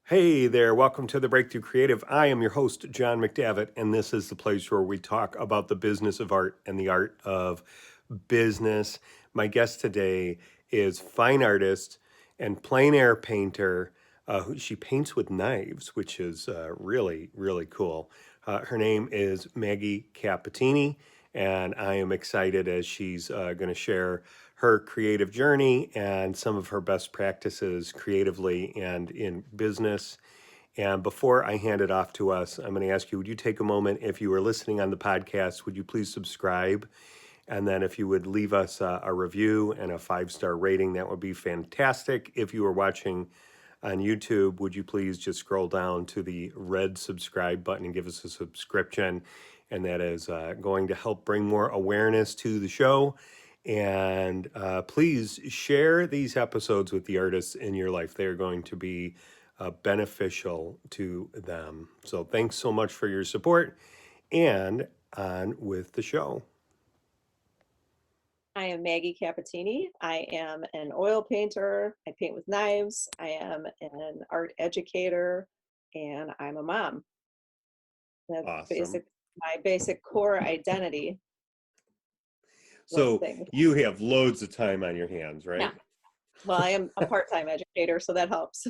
Hey there, welcome to the Breakthrough Creative. I am your host, John McDavitt, and this is the place where we talk about the business of art and the art of business. My guest today is fine artist and plein air painter. She paints with knives, which is really, really cool. Her name is Maggie Capettini, and I am excited as she's going to share her creative journey and some of her best practices creatively and in business. And before I hand it off to us, I'm going to ask you, would you take a moment, if you are listening on the podcast, would you please subscribe? And then if you would leave us a review and a 5-star rating, that would be fantastic. If you are watching on YouTube, would you please just scroll down to the red subscribe button and give us a subscription? And that is going to help bring more awareness to the show. And please share these episodes with the artists in your life. They're going to be beneficial to them. So thanks so much for your support, and on with the show. I am Maggie Capettini. I am an oil painter. I paint with knives. I am an art educator, and I'm a mom. That's Awesome. basic my basic core identity. Those So things. you have loads of time on your hands, Yeah. right? Well, I am a part-time educator, so that helps.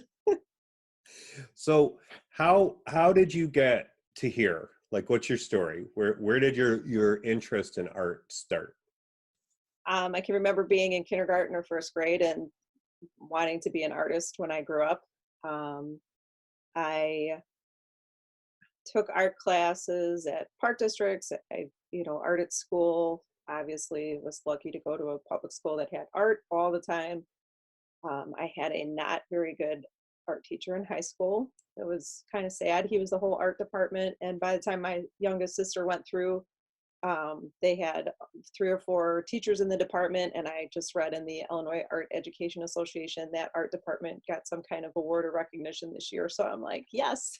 So how did you get to here? Like, what's your story? Where did your interest in art start? I can remember being in kindergarten or first grade and wanting to be an artist when I grew up. I took art classes at park districts. Art at school. Obviously, was lucky to go to a public school that had art all the time. I had a not very good art teacher in high school. It was kind of sad. He was the whole art department, and by the time my youngest sister went through, they had 3 or 4 teachers in the department, and I just read in the Illinois Art Education Association that art department got some kind of award or recognition this year. So I'm like, yes,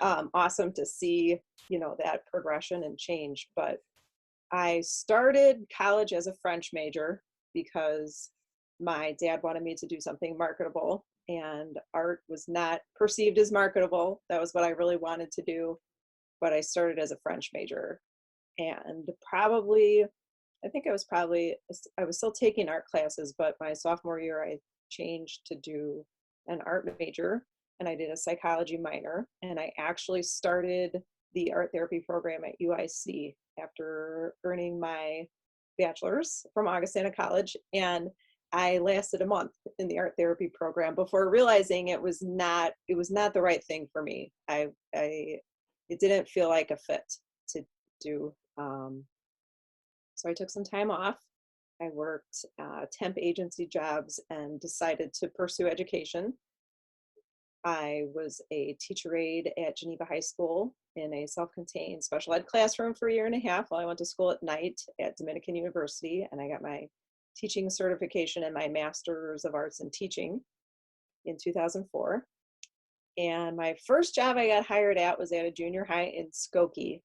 awesome to see, that progression and change. But I started college as a French major because my dad wanted me to do something marketable, and art was not perceived as marketable. That was what I really wanted to do. But I started as a French major, and I was still taking art classes, but my sophomore year I changed to do an art major, and I did a psychology minor, and I actually started the art therapy program at UIC after earning my bachelor's from Augustana College. And I lasted a month in the art therapy program before realizing it was not the right thing for me. It didn't feel like a fit to do. So I took some time off. I worked temp agency jobs and decided to pursue education. I was a teacher aide at Geneva High School in a self-contained special ed classroom for a year and a half while I went to school at night at Dominican University, and I got my teaching certification and my master's of arts in teaching in 2004. And my first job I got hired at was at a junior high in Skokie.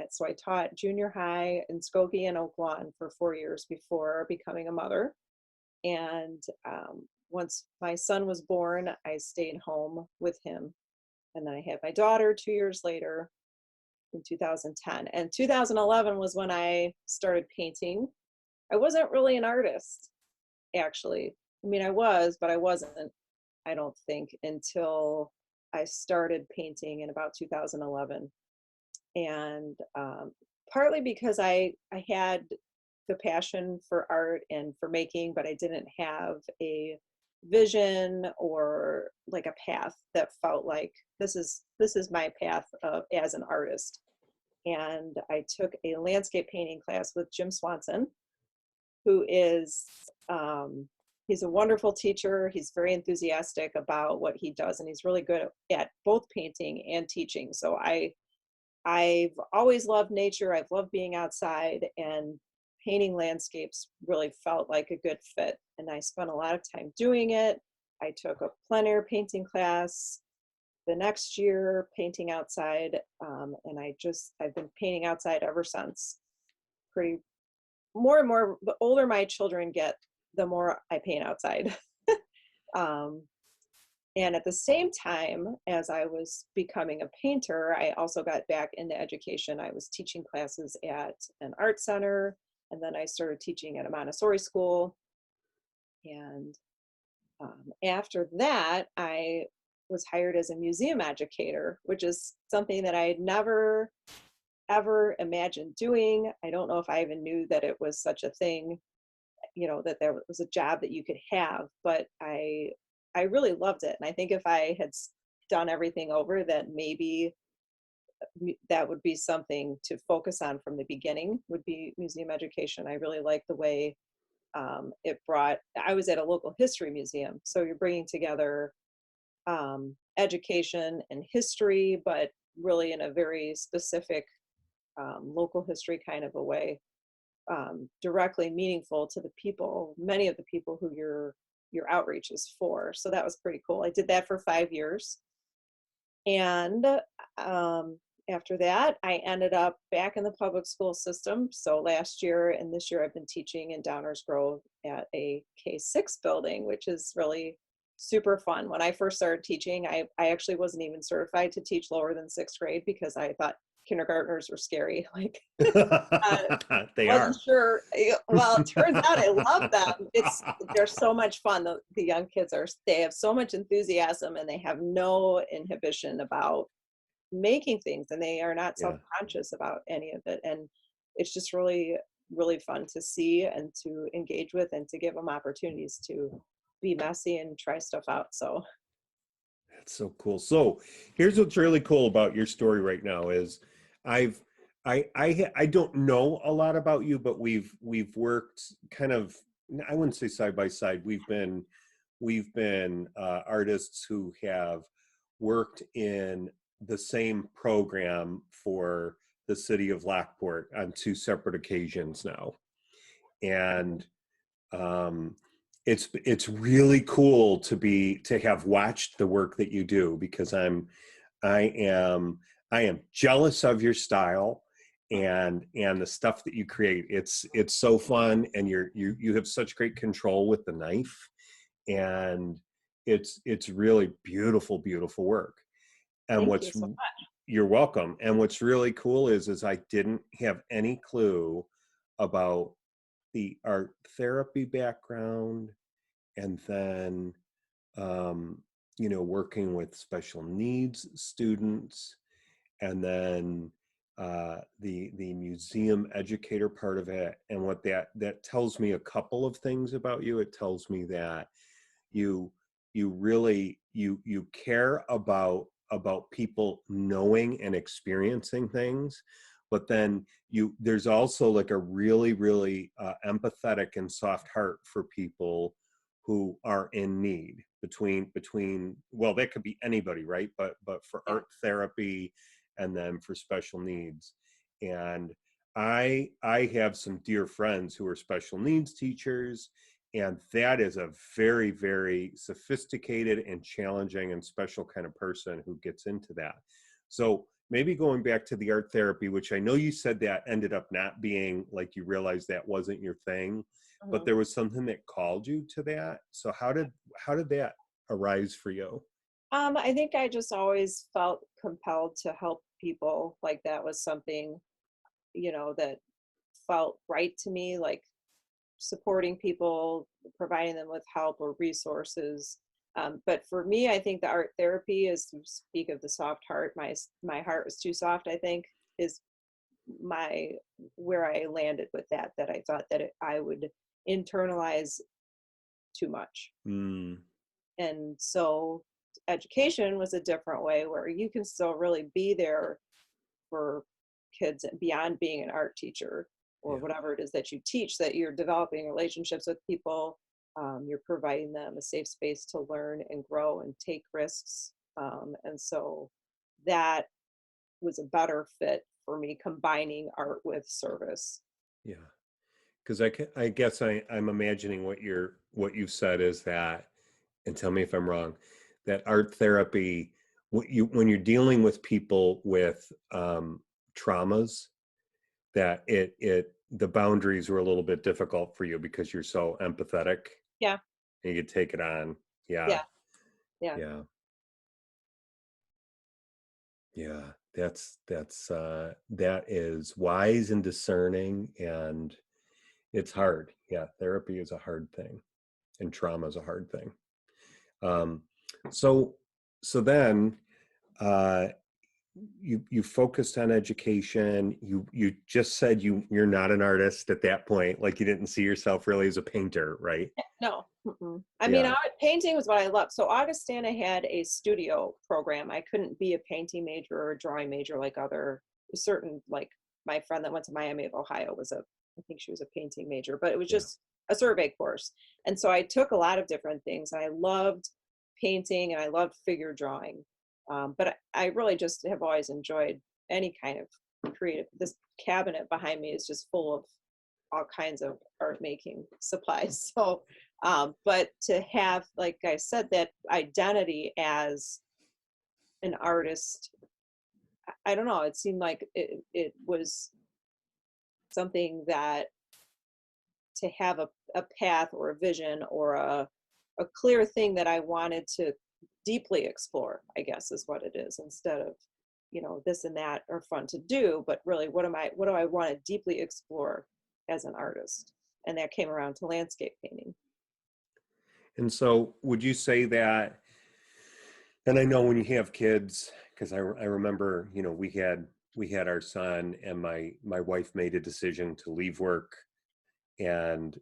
So I taught junior high in Skokie and Oak Lawn for 4 years before becoming a mother. And once my son was born, I stayed home with him. And then I had my daughter 2 years later in 2010. And 2011 was when I started painting. I wasn't really an artist, actually. I mean, I was, but I wasn't, I don't think, until I started painting in about 2011. And partly because I had the passion for art and for making, but I didn't have a vision or like a path that felt like this is my path as an artist. And I took a landscape painting class with Jim Swanson, who is he's a wonderful teacher. He's very enthusiastic about what he does, and he's really good at both painting and teaching. So I've always loved nature. I've loved being outside, and painting landscapes really felt like a good fit. And I spent a lot of time doing it. I took a plein air painting class the next year, painting outside, and I've been painting outside ever since. Pretty more and more, the older my children get, the more I paint outside. um, And at the same time as I was becoming a painter, I also got back into education. I was teaching classes at an art center, and then I started teaching at a Montessori school. And after that, I was hired as a museum educator, which is something that I had never ever imagined doing. I don't know if I even knew that it was such a thing, that there was a job that you could have, but I really loved it. And I think if I had done everything over, that maybe that would be something to focus on from the beginning, would be museum education. I really like the way I was at a local history museum. So you're bringing together education and history, but really in a very specific local history kind of a way, directly meaningful to the people, many of the people who your outreach is for. So that was pretty cool. I did that for 5 years. And after that, I ended up back in the public school system. So last year and this year, I've been teaching in Downers Grove at a K-6 building, which is really super fun. When I first started teaching, I actually wasn't even certified to teach lower than sixth grade because I thought kindergartners were scary. Like, uh, They wasn't are. sure. Well, it turns out I love them. They're so much fun. The young kids they have so much enthusiasm, and they have no inhibition about making things, and they are not Yeah. self-conscious about any of it. And it's just really, really fun to see and to engage with and to give them opportunities to be messy and try stuff out. So That's so cool. So here's what's really cool about your story right now is I've I don't know a lot about you, but we've worked kind of, I wouldn't say side by side. We've been artists who have worked in the same program for the city of Lockport on two separate occasions now. And um, it's really cool to have watched the work that you do, because I am I am jealous of your style and the stuff that you create. It's so fun, and you have such great control with the knife, and it's really beautiful work. And thank you so you're welcome. And what's really cool is I didn't have any clue about the art therapy background, and then working with special needs students, and then the museum educator part of it. And what that tells me a couple of things about you. It tells me that you you really you care about people knowing and experiencing things, but then there's also like a really empathetic and soft heart for people who are in need, between well, that could be anybody, right? But for much. art therapy, and then for special needs. And I have some dear friends who are special needs teachers, and that is a very sophisticated and challenging and special kind of person who gets into that. So maybe going back to the art therapy, which I know you said that ended up not being, like, you realized that wasn't your thing, but Mhm. there was something that called you to that. So how did that arise for you? I think I just always felt compelled to help people. Like that was something, that felt right to me, like supporting people, providing them with help or resources. But for me, I think the art therapy is, to speak of the soft heart. My heart was too soft, I think, is my where I landed with that. That I thought that I would internalize too much. Mm, And so education was a different way where you can still really be there for kids beyond being an art teacher or yeah. whatever it is that you teach, that you're developing relationships with people. You're providing them a safe space to learn and grow and take risks. And so that was a better fit for me, combining art with service. Yeah. Because I guess I'm imagining what you've said is that, and tell me if I'm wrong, that art therapy, when you're dealing with people with traumas, that the boundaries were a little bit difficult for you because you're so empathetic Yeah, and you could take it on. Yeah. yeah. Yeah. Yeah. Yeah. That is wise and discerning, and it's hard. Yeah. Therapy is a hard thing, and trauma is a hard thing. Um, so, so then, uh, you focused on education. You just said you're not an artist at that point. Like, you didn't see yourself really as a painter, right? No. Mm-mm. I mean, Yeah. painting was what I loved. So Augustana had a studio program. I couldn't be a painting major or a drawing major like other certain, like my friend that went to Miami of Ohio was I think she was a painting major, but it was Yeah. just a survey course. And so I took a lot of different things. I loved painting and I loved figure drawing. But I really just have always enjoyed any kind of creative. This cabinet behind me is just full of all kinds of art making supplies. So, but to have, like I said, that identity as an artist, I don't know, it seemed like it was something that to have a path or a vision or a clear thing that I wanted to deeply explore, I guess is what it is, instead of, this and that are fun to do, but really what do I want to deeply explore as an artist? And that came around to landscape painting. And so, would you say that? And I know when you have kids, because I remember, we had our son, and my wife made a decision to leave work and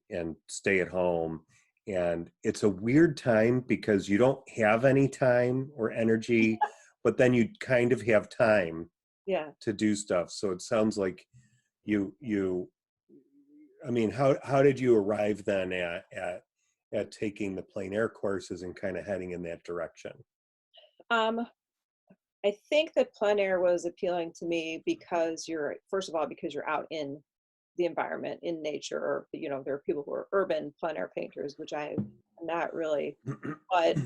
stay at home. And it's a weird time because you don't have any time or energy, but then you kind of have time Yeah. to do stuff. So it sounds like you I mean, how did you arrive then at taking the plein air courses and kind of heading in that direction? Um, I think that plein air was appealing to me because first of all, because you're out in the environment, in nature, or, there are people who are urban plein air painters, which I'm not really. But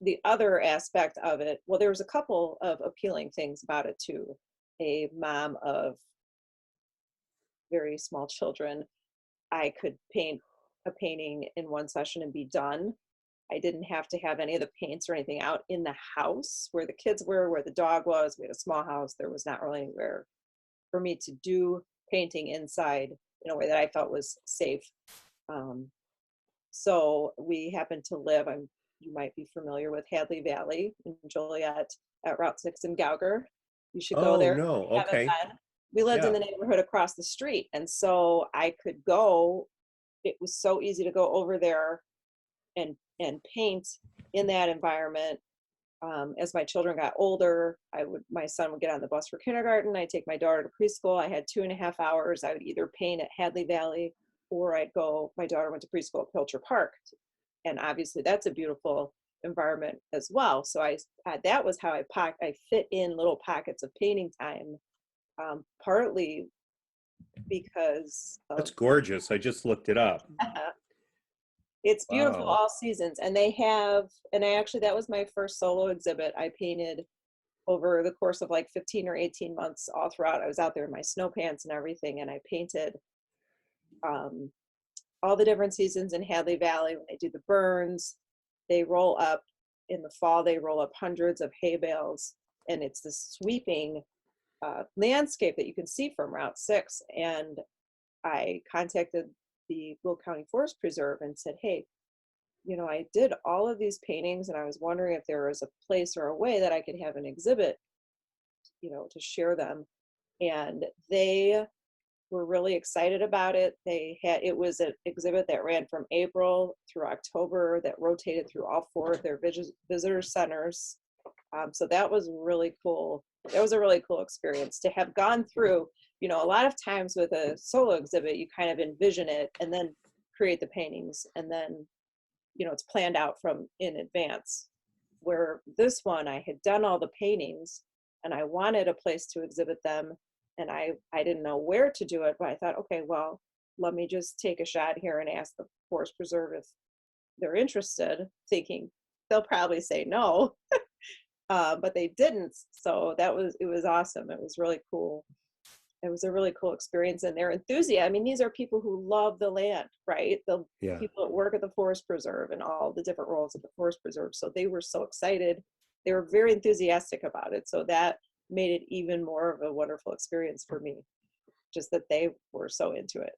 the other aspect of it, well, there was a couple of appealing things about it too. A mom of very small children, I could paint a painting in one session and be done. I didn't have to have any of the paints or anything out in the house where the kids were, where the dog was. We had a small house. There was not really anywhere for me to do painting inside in a way that I felt was safe. Um, so we happened to live, you might be familiar with Hadley Valley in Joliet at Route 6 in Gauger. You should go Oh there. no. We haven't Okay. been. We lived in Yeah. the neighborhood across the street. And so I could go, it was so easy to go over there and paint in that environment. As my children got older, my son would get on the bus for kindergarten. I'd take my daughter to preschool. I had 2.5 hours. I would either paint at Hadley Valley, or my daughter went to preschool at Pilcher Park. And obviously that's a beautiful environment as well. So that was how I fit in little pockets of painting time, partly because That's of gorgeous. I just looked it up. it's beautiful Wow. all seasons. And that was my first solo exhibit. I painted over the course of like 15 or 18 months all throughout. I was out there in my snow pants and everything, and I painted um, all the different seasons in Hadley Valley. When they do the burns, they roll up in the fall, they roll up hundreds of hay bales, and it's this sweeping landscape that you can see from Route 6. And I contacted the Will County Forest Preserve and said, hey, I did all of these paintings, and I was wondering if there was a place or a way that I could have an exhibit, to share them. And they were really excited about it. It was an exhibit that ran from April through October, that rotated through all 4 of their visitor centers. So that was really cool. That was a really cool experience to have gone through. A lot of times with a solo exhibit, you kind of envision it and then create the paintings, and then it's planned out from in advance. Where this one, I had done all the paintings and I wanted a place to exhibit them, and I didn't know where to do it, but I thought, okay, well, let me just take a shot here and ask the Forest Preserve if they're interested, thinking they'll probably say no. But they didn't. So it was awesome. It was really cool. it was a really cool experience, and their enthusiasm. I mean, these are people who love the land, right? The Yeah. people that work at the forest preserve and all the different roles at the forest preserve. So they were so excited. They were very enthusiastic about it. So that made it even more of a wonderful experience for me, just that they were so into it.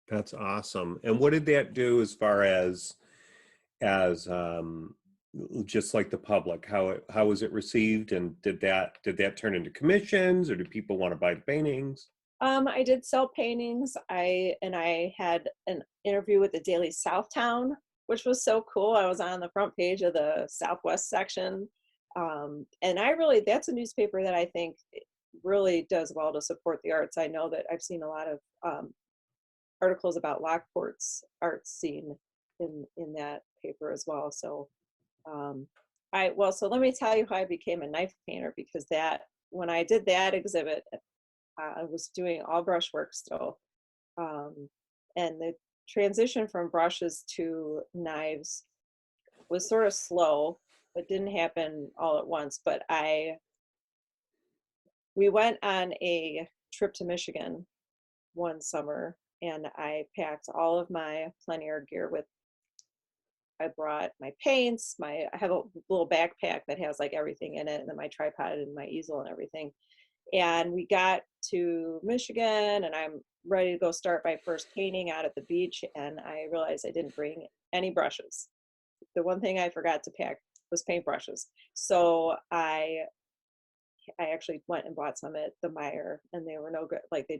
That's awesome. And what did that do as far as just like the public, how was it received, and did that turn into commissions, or do people want to buy the paintings? I did sell paintings. I had an interview with the Daily Southtown, which was so cool. I was on the front page of the Southwest section. And that's a newspaper that I think really does well to support the arts. I know that I've seen a lot of articles about Lockport's art scene in that paper as well. So so let me tell you how I became a knife painter, because that when I did that exhibit, I was doing all brushwork still. Um, and the transition from brushes to knives was sort of slow. It didn't happen all at once, but we went on a trip to Michigan one summer, and I packed all of my plein air gear with. I brought my paints, I have a little backpack that has like everything in it, and then my tripod and my easel and everything. And we got to Michigan, and I'm ready to go start my first painting out at the beach, and I realized I didn't bring any brushes. The one thing I forgot to pack was paintbrushes. So I actually went and bought some at the Meyer, and they were no good. Like they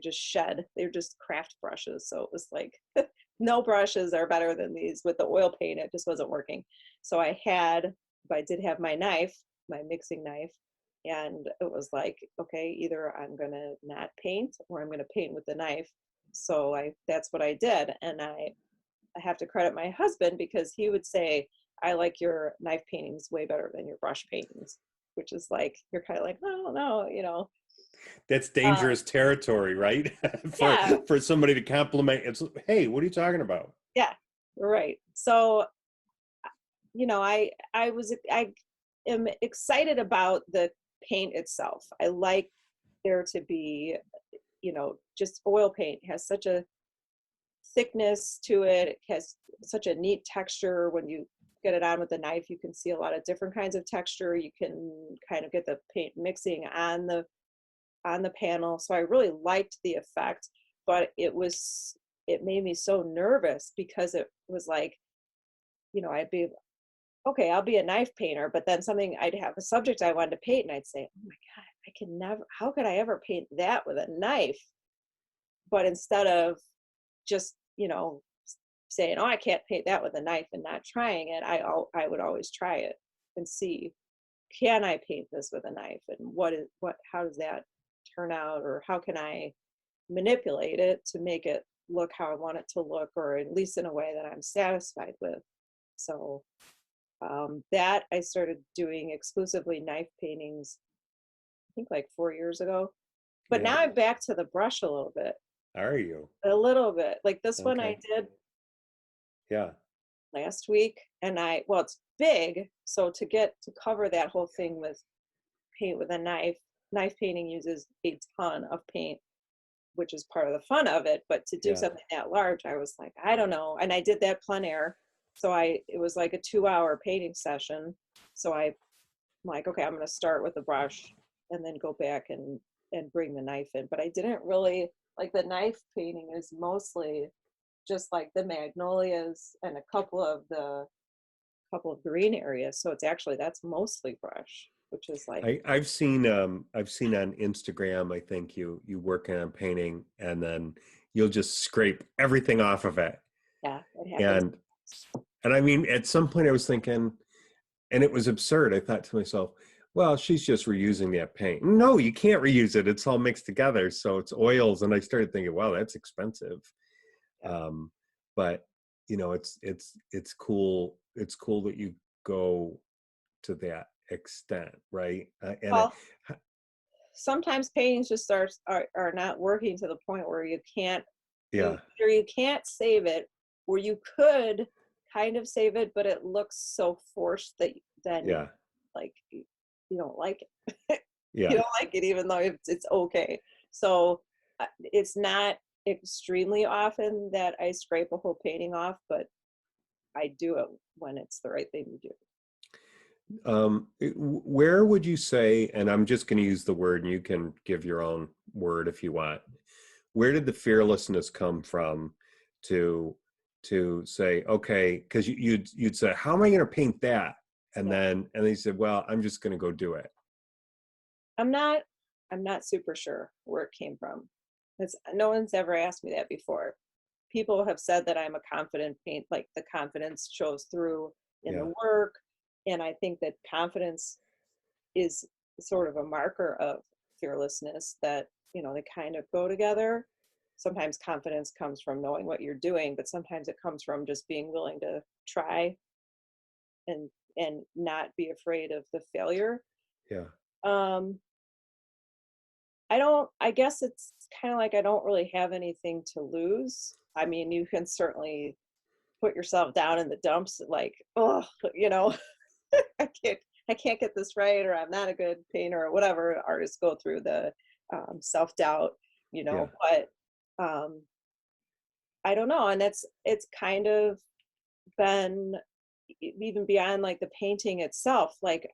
were just craft brushes. So it was like, no brushes are better than these. With the oil paint, it just wasn't working. So I did have my knife, my mixing knife, and it was like, okay, either I'm gonna not paint or I'm gonna paint with the knife. So that's what I did. And I have to credit my husband, because he would say, I like your knife paintings way better than your brush paintings, which is like, you're kind of like, oh no. That's Uh, dangerous territory, right? for yeah, for somebody to compliment. It's, hey, what are you talking about? yeah, right. So, I am excited about the paint itself. I like there to be, just oil paint has such a thickness to it. It has such a neat texture. When you get it on with the knife, you can see a lot of different kinds of texture. You can kind of get the paint mixing on the panel. So I really liked the effect, but it made me so nervous, because it was like, I'd be okay, I'll be a knife painter, but then I'd have a subject I wanted to paint, and I'd say, oh my God, I can never, how could I ever paint that with a knife? But instead of just, saying, oh, I can't paint that with a knife and not trying it, I would always try it and see, can I paint this with a knife, and how does that turn out, or how can I manipulate it to make it look how I want it to look, or at least in a way that I'm satisfied with. So that I started doing exclusively knife paintings, I think like 4 years ago. But Yeah. now I'm back to the brush a little bit. Are you? A little bit. Like this one I Okay. did Yeah. last week, and it's big, so to cover that whole thing with paint with a knife painting uses a ton of paint, which is part of the fun of it. But to do Yeah. something that large, I was like, I don't know. And I did that plein air. So it was like a 2-hour painting session. So I'm like, okay, I'm going to start with the brush and then go back and bring the knife in. But I didn't really like, the knife painting is mostly just like the magnolias and a couple of green areas. So that's mostly brush, which is like, I've seen on Instagram, I think you working on painting, and then you'll just scrape everything off of it. yeah, it happens. And I mean, at some point I was thinking, and it was absurd. I thought to myself, well, she's just reusing that paint. No, you can't reuse it. It's all mixed together. So it's oils. And I started thinking, wow, that's expensive. Yeah. Um, but it's cool. It's cool that you go to that extent, right? Well, sometimes paintings just are not working to the point where Yeah, you can't save it, or you could kind of save it, but it looks so forced that then yeah, like you don't like it. You yeah, don't like it, even though it's okay. So It's not extremely often that I scrape a whole painting off, but I do it when it's the right thing to do. Where would you say, and I'm just going to use the word and you can give your own word if you want, where did the fearlessness come from to say, okay, because you'd say, how am I going to paint that? And Yeah. then you said, well, I'm just going to go do it. I'm not I'm not super sure where it came from. It's, no one's ever asked me that before. People have said that I'm a confident paint, like the confidence shows through in Yeah, the work. And I think that confidence is sort of a marker of fearlessness, that, they kind of go together. Sometimes confidence comes from knowing what you're doing, but sometimes it comes from just being willing to try and not be afraid of the failure. yeah, Um, I guess it's kind of like I don't really have anything to lose. I mean, you can certainly put yourself down in the dumps, like, oh, I can't I can't get this right, or I'm not a good painter, or whatever artists go through, the self-doubt, yeah, but um I don't know. And it's kind of been even beyond like the painting itself. Like,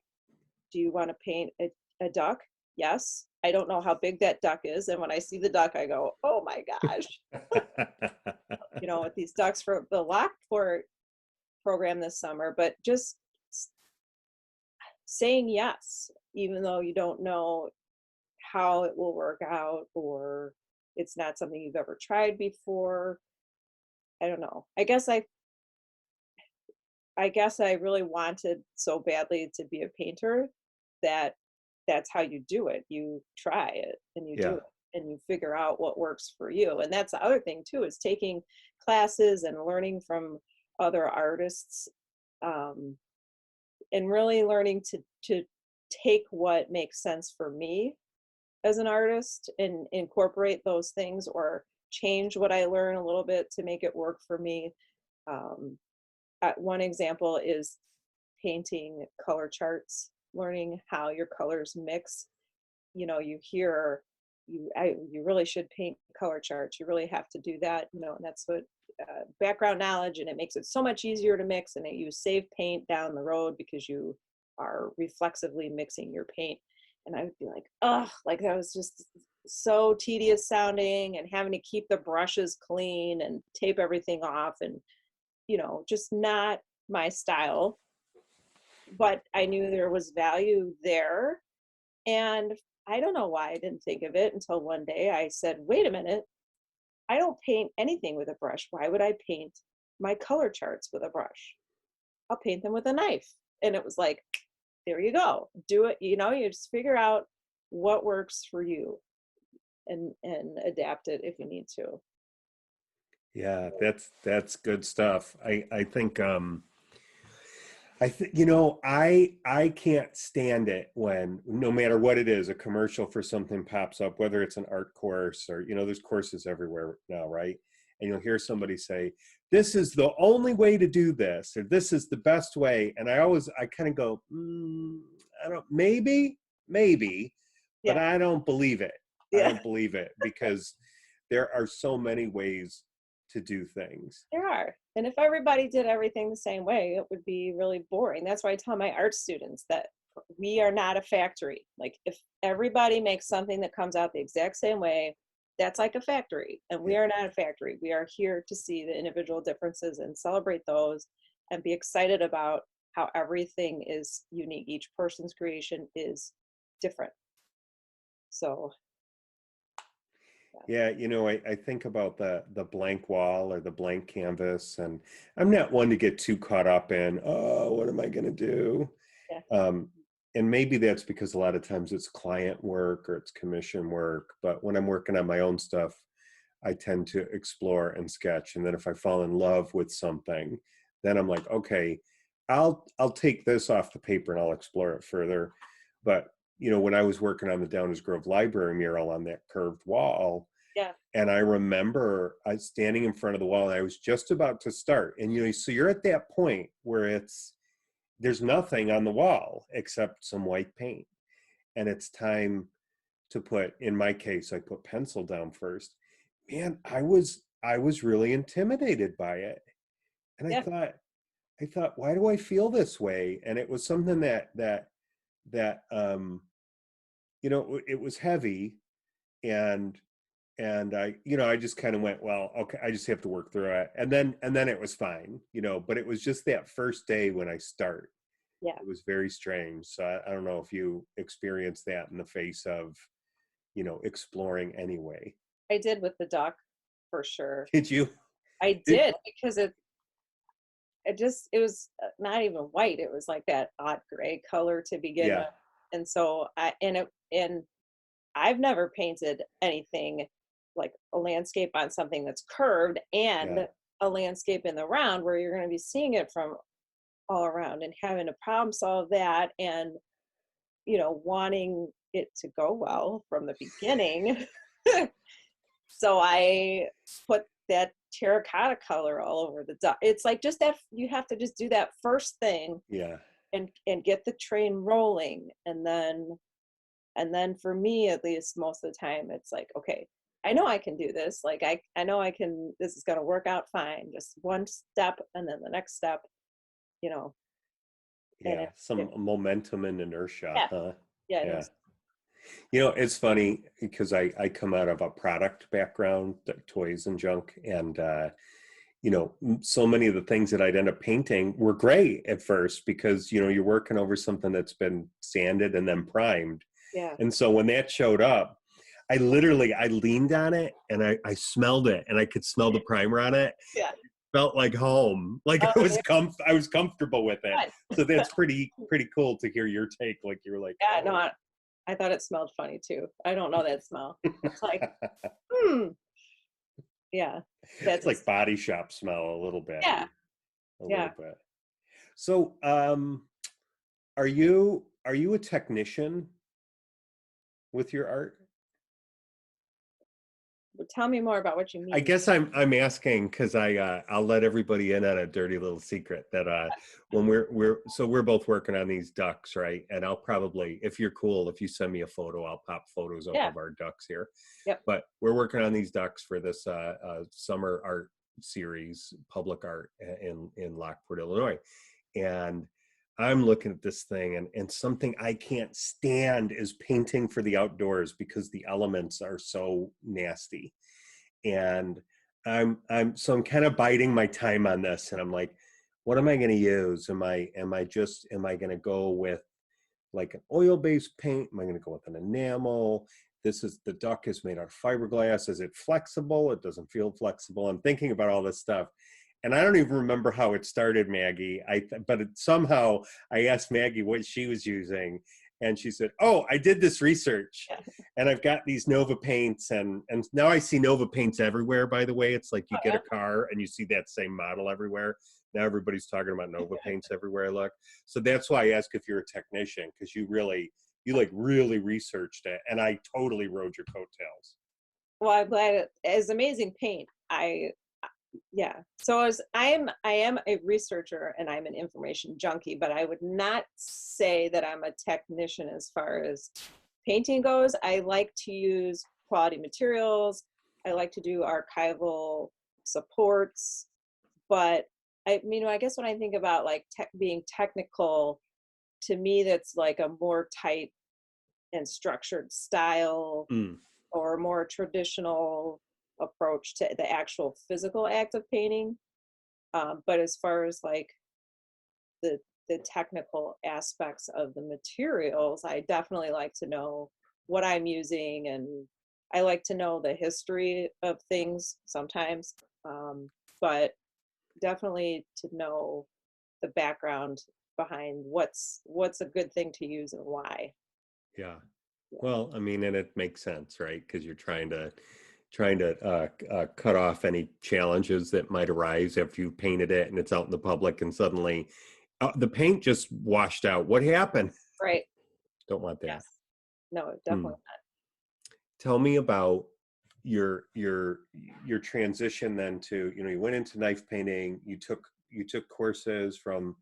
do you want to paint a duck? Yes. I don't know how big that duck is, and when I see the duck I go, oh my gosh. With these ducks for the Lockport program this summer, but just saying yes, even though you don't know how it will work out, or it's not something you've ever tried before. I don't know. I guess I really wanted so badly to be a painter that that's how you do it. You try it and you do yeah, it and you figure out what works for you. And that's the other thing too, is taking classes and learning from other artists, um, and really learning to take what makes sense for me as an artist and incorporate those things, or change what I learn a little bit to make it work for me. Um, One example is painting color charts, learning how your colors mix. You hear you really should paint color charts. You really have to do that, and that's what background knowledge, and it makes it so much easier to mix, and you save paint down the road because you are reflexively mixing your paint. And I would be like, oh, like that was just so tedious sounding, and having to keep the brushes clean and tape everything off, and just not my style. But I knew there was value there. And I don't know why I didn't think of it until one day I said, wait a minute, I don't paint anything with a brush. Why would I paint my color charts with a brush? I'll paint them with a knife. And it was like, there you go. Do it. You just figure out what works for you, and adapt it if you need to. yeah. That's good stuff. I can't stand it when, no matter what it is, a commercial for something pops up, whether it's an art course or, there's courses everywhere now, right? And you'll hear somebody say, this is the only way to do this, or this is the best way. And I kind of go, I don't, maybe, but Yeah. I don't believe it. I Yeah. don't believe it, because there are so many ways to do things. There are. And if everybody did everything the same way, it would be really boring. That's why I tell my art students that we are not a factory. Like, if everybody makes something that comes out the exact same way, that's like a factory. And we Yeah. are not a factory. We are here to see the individual differences and celebrate those, and be excited about how everything is unique. Each person's creation is different. So, yeah. Yeah, I think about the blank wall or the blank canvas, and I'm not one to get too caught up in, oh, what am I going to do? Yeah. Um, and maybe that's because a lot of times it's client work or it's commission work. But when I'm working on my own stuff, I tend to explore and sketch. And then if I fall in love with something, then I'm like, okay, I'll take this off the paper and I'll explore it further. But when I was working on the Downers Grove Library mural on that curved wall, Yeah. and I remember I was standing in front of the wall and I was just about to start. And, so you're at that point where there's nothing on the wall except some white paint. And it's time to put, in my case, I put pencil down first. Man, I was really intimidated by it. And Yeah. I thought, why do I feel this way? And it was something that it was heavy, and I just kind of went, well, okay, I just have to work through it. And then it was fine, but it was just that first day when I start. Yeah. It was very strange. So I don't know if you experienced that in the face of, exploring anyway. I did with the duck for sure. Did you? I Did, did because it was not even white. It was like that odd gray color to begin yeah, with. And so and I've never painted anything like a landscape on something that's curved yeah, and a landscape in the round where you're going to be seeing it from all around and having to problem solve that and wanting it to go well from the beginning. So I put that terracotta color all over the duck. It's like just that you have to just do that first thing yeah, and get the train rolling, and then for me at least most of the time it's like, okay, I know I can do this. Like I know I can, this is going to work out fine. Just one step and then the next step, you know, and yeah. Some momentum and inertia, yeah, huh? yeah, no, Yeah. It's funny because I come out of a product background, toys and junk, and so many of the things that I'd end up painting were gray at first because you're working over something that's been sanded and then primed. yeah, And so when that showed up, I leaned on it and I smelled it, and I could smell the primer on it. yeah. Felt like home, like Oh, yeah, I was comfortable with it. fun. So that's pretty cool to hear your take. Like you were like, Yeah, no, oh. I thought it smelled funny too. I don't know that smell. It's like, hmm, yeah, It's that's like body shop smell a little bit, yeah, a yeah. little bit. So, are you a technician with your art? But tell me more about what you I mean. guess I'm asking because I'll let everybody in on a dirty little secret that when we're both working on these ducks, right? And I'll probably, if you're cool, if you send me a photo, I'll pop photos up Yeah. of our ducks here. Yep. But we're working on these ducks for this summer art series, public art in Lockport, Illinois, and I'm looking at this thing, and something I can't stand is painting for the outdoors because the elements are so nasty. And I'm kind of biding my time on this, and I'm like, what am I going to use? Am I going to go with like an oil-based paint? Am I going to go with an enamel? The duck is made out of fiberglass. Is it flexible? It doesn't feel flexible. I'm thinking about all this stuff. And I don't even remember how it started, Maggie. Somehow I asked Maggie what she was using, and she said, "Oh, I did this research, Yeah. and I've got these Nova paints, and now I see Nova paints everywhere. By the way, it's like you Oh, get yeah. a car and you see that same model everywhere. Now everybody's talking about Nova paints everywhere I look. So that's why I ask if you're a technician, because you like really researched it, and I totally rode your coattails. Well, I'm glad it's amazing paint. Yeah. So I am a researcher and I'm an information junkie, but I would not say that I'm a technician as far as painting goes. I like to use quality materials. I like to do archival supports, but I mean, I guess when I think about like being technical, to me, that's like a more tight and structured style Mm, or a more traditional approach to the actual physical act of painting. But as far as like the the technical aspects of the materials, I definitely like to know what I'm using, and I like to know the history of things sometimes. But definitely to know the background behind what's a good thing to use and why. yeah. Yeah. Well, I mean, and it makes sense, right? Because you're trying to cut off any challenges that might arise if you painted it and it's out in the public and suddenly the paint just washed out. What happened? Right. Don't want that. Yes. No, Hmm. definitely Tell me about your your your transition then to, you went into knife painting. You took courses from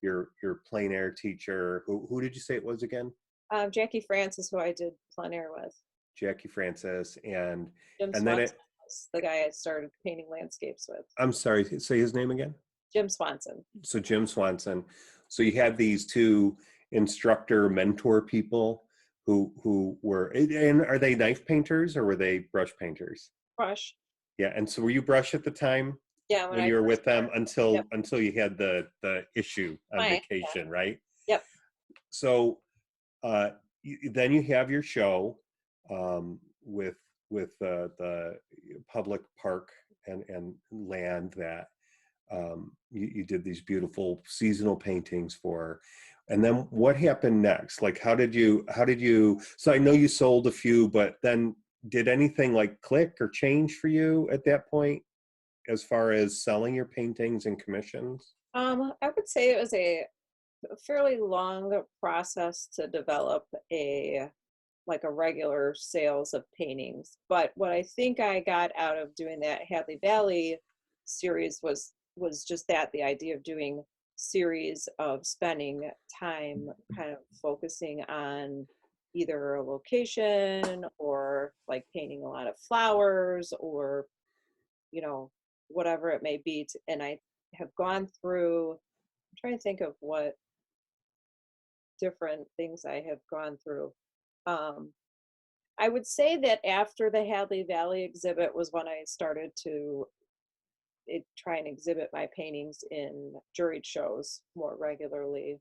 your plein air teacher. Who did you say it was again? not. Jackie France is who I did plein air with. Jackie Francis, Jim and then Swanson was the guy I started painting landscapes with. I'm sorry, say his name again. Jim Swanson. So Jim Swanson. So you had these two instructor mentor people who were, and are they knife painters or were they brush painters? Brush. Yeah, and so were you brush at the time Yeah, when when I you were first with them started. Yep. until you had the issue on Fine. Yeah. vacation, right? Yep. So uh, then you have your show with the public park and land that you did these beautiful seasonal paintings for. And then what happened next? Like how did you so I know you sold a few, but then did anything like click or change for you at that point as far as selling your paintings and commissions? I would say it was a fairly long process to develop a like a regular sales of paintings. But what I think I got out of doing that Hadley Valley series was just that, the idea of doing series of spending time kind of focusing on either a location or like painting a lot of flowers or whatever it may be. And I have gone through, I'm trying to think of what different things I have gone through. Um, I would say that after the Hadley Valley exhibit was when I started to try and exhibit my paintings in juried shows more regularly.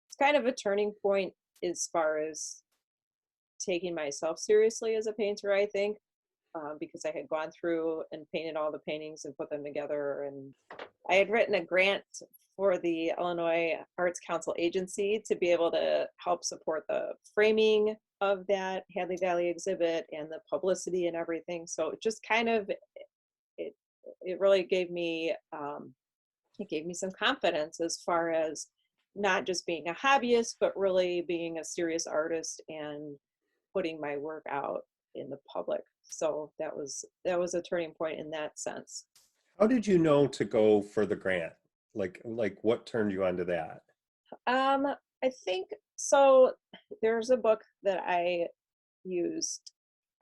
It's kind of a turning point as far as taking myself seriously as a painter, I think, because I had gone through and painted all the paintings and put them together. And I had written a grant for the Illinois Arts Council agency to be able to help support the framing of that Hadley Valley exhibit and the publicity and everything. So it just kind of, it really gave me, it gave me some confidence as far as not just being a hobbyist, but really being a serious artist and putting my work out in the public. So that was a turning point in that sense. How did you know to go for the grant? Like what turned you onto that? Um, I think so. There's a book that I used.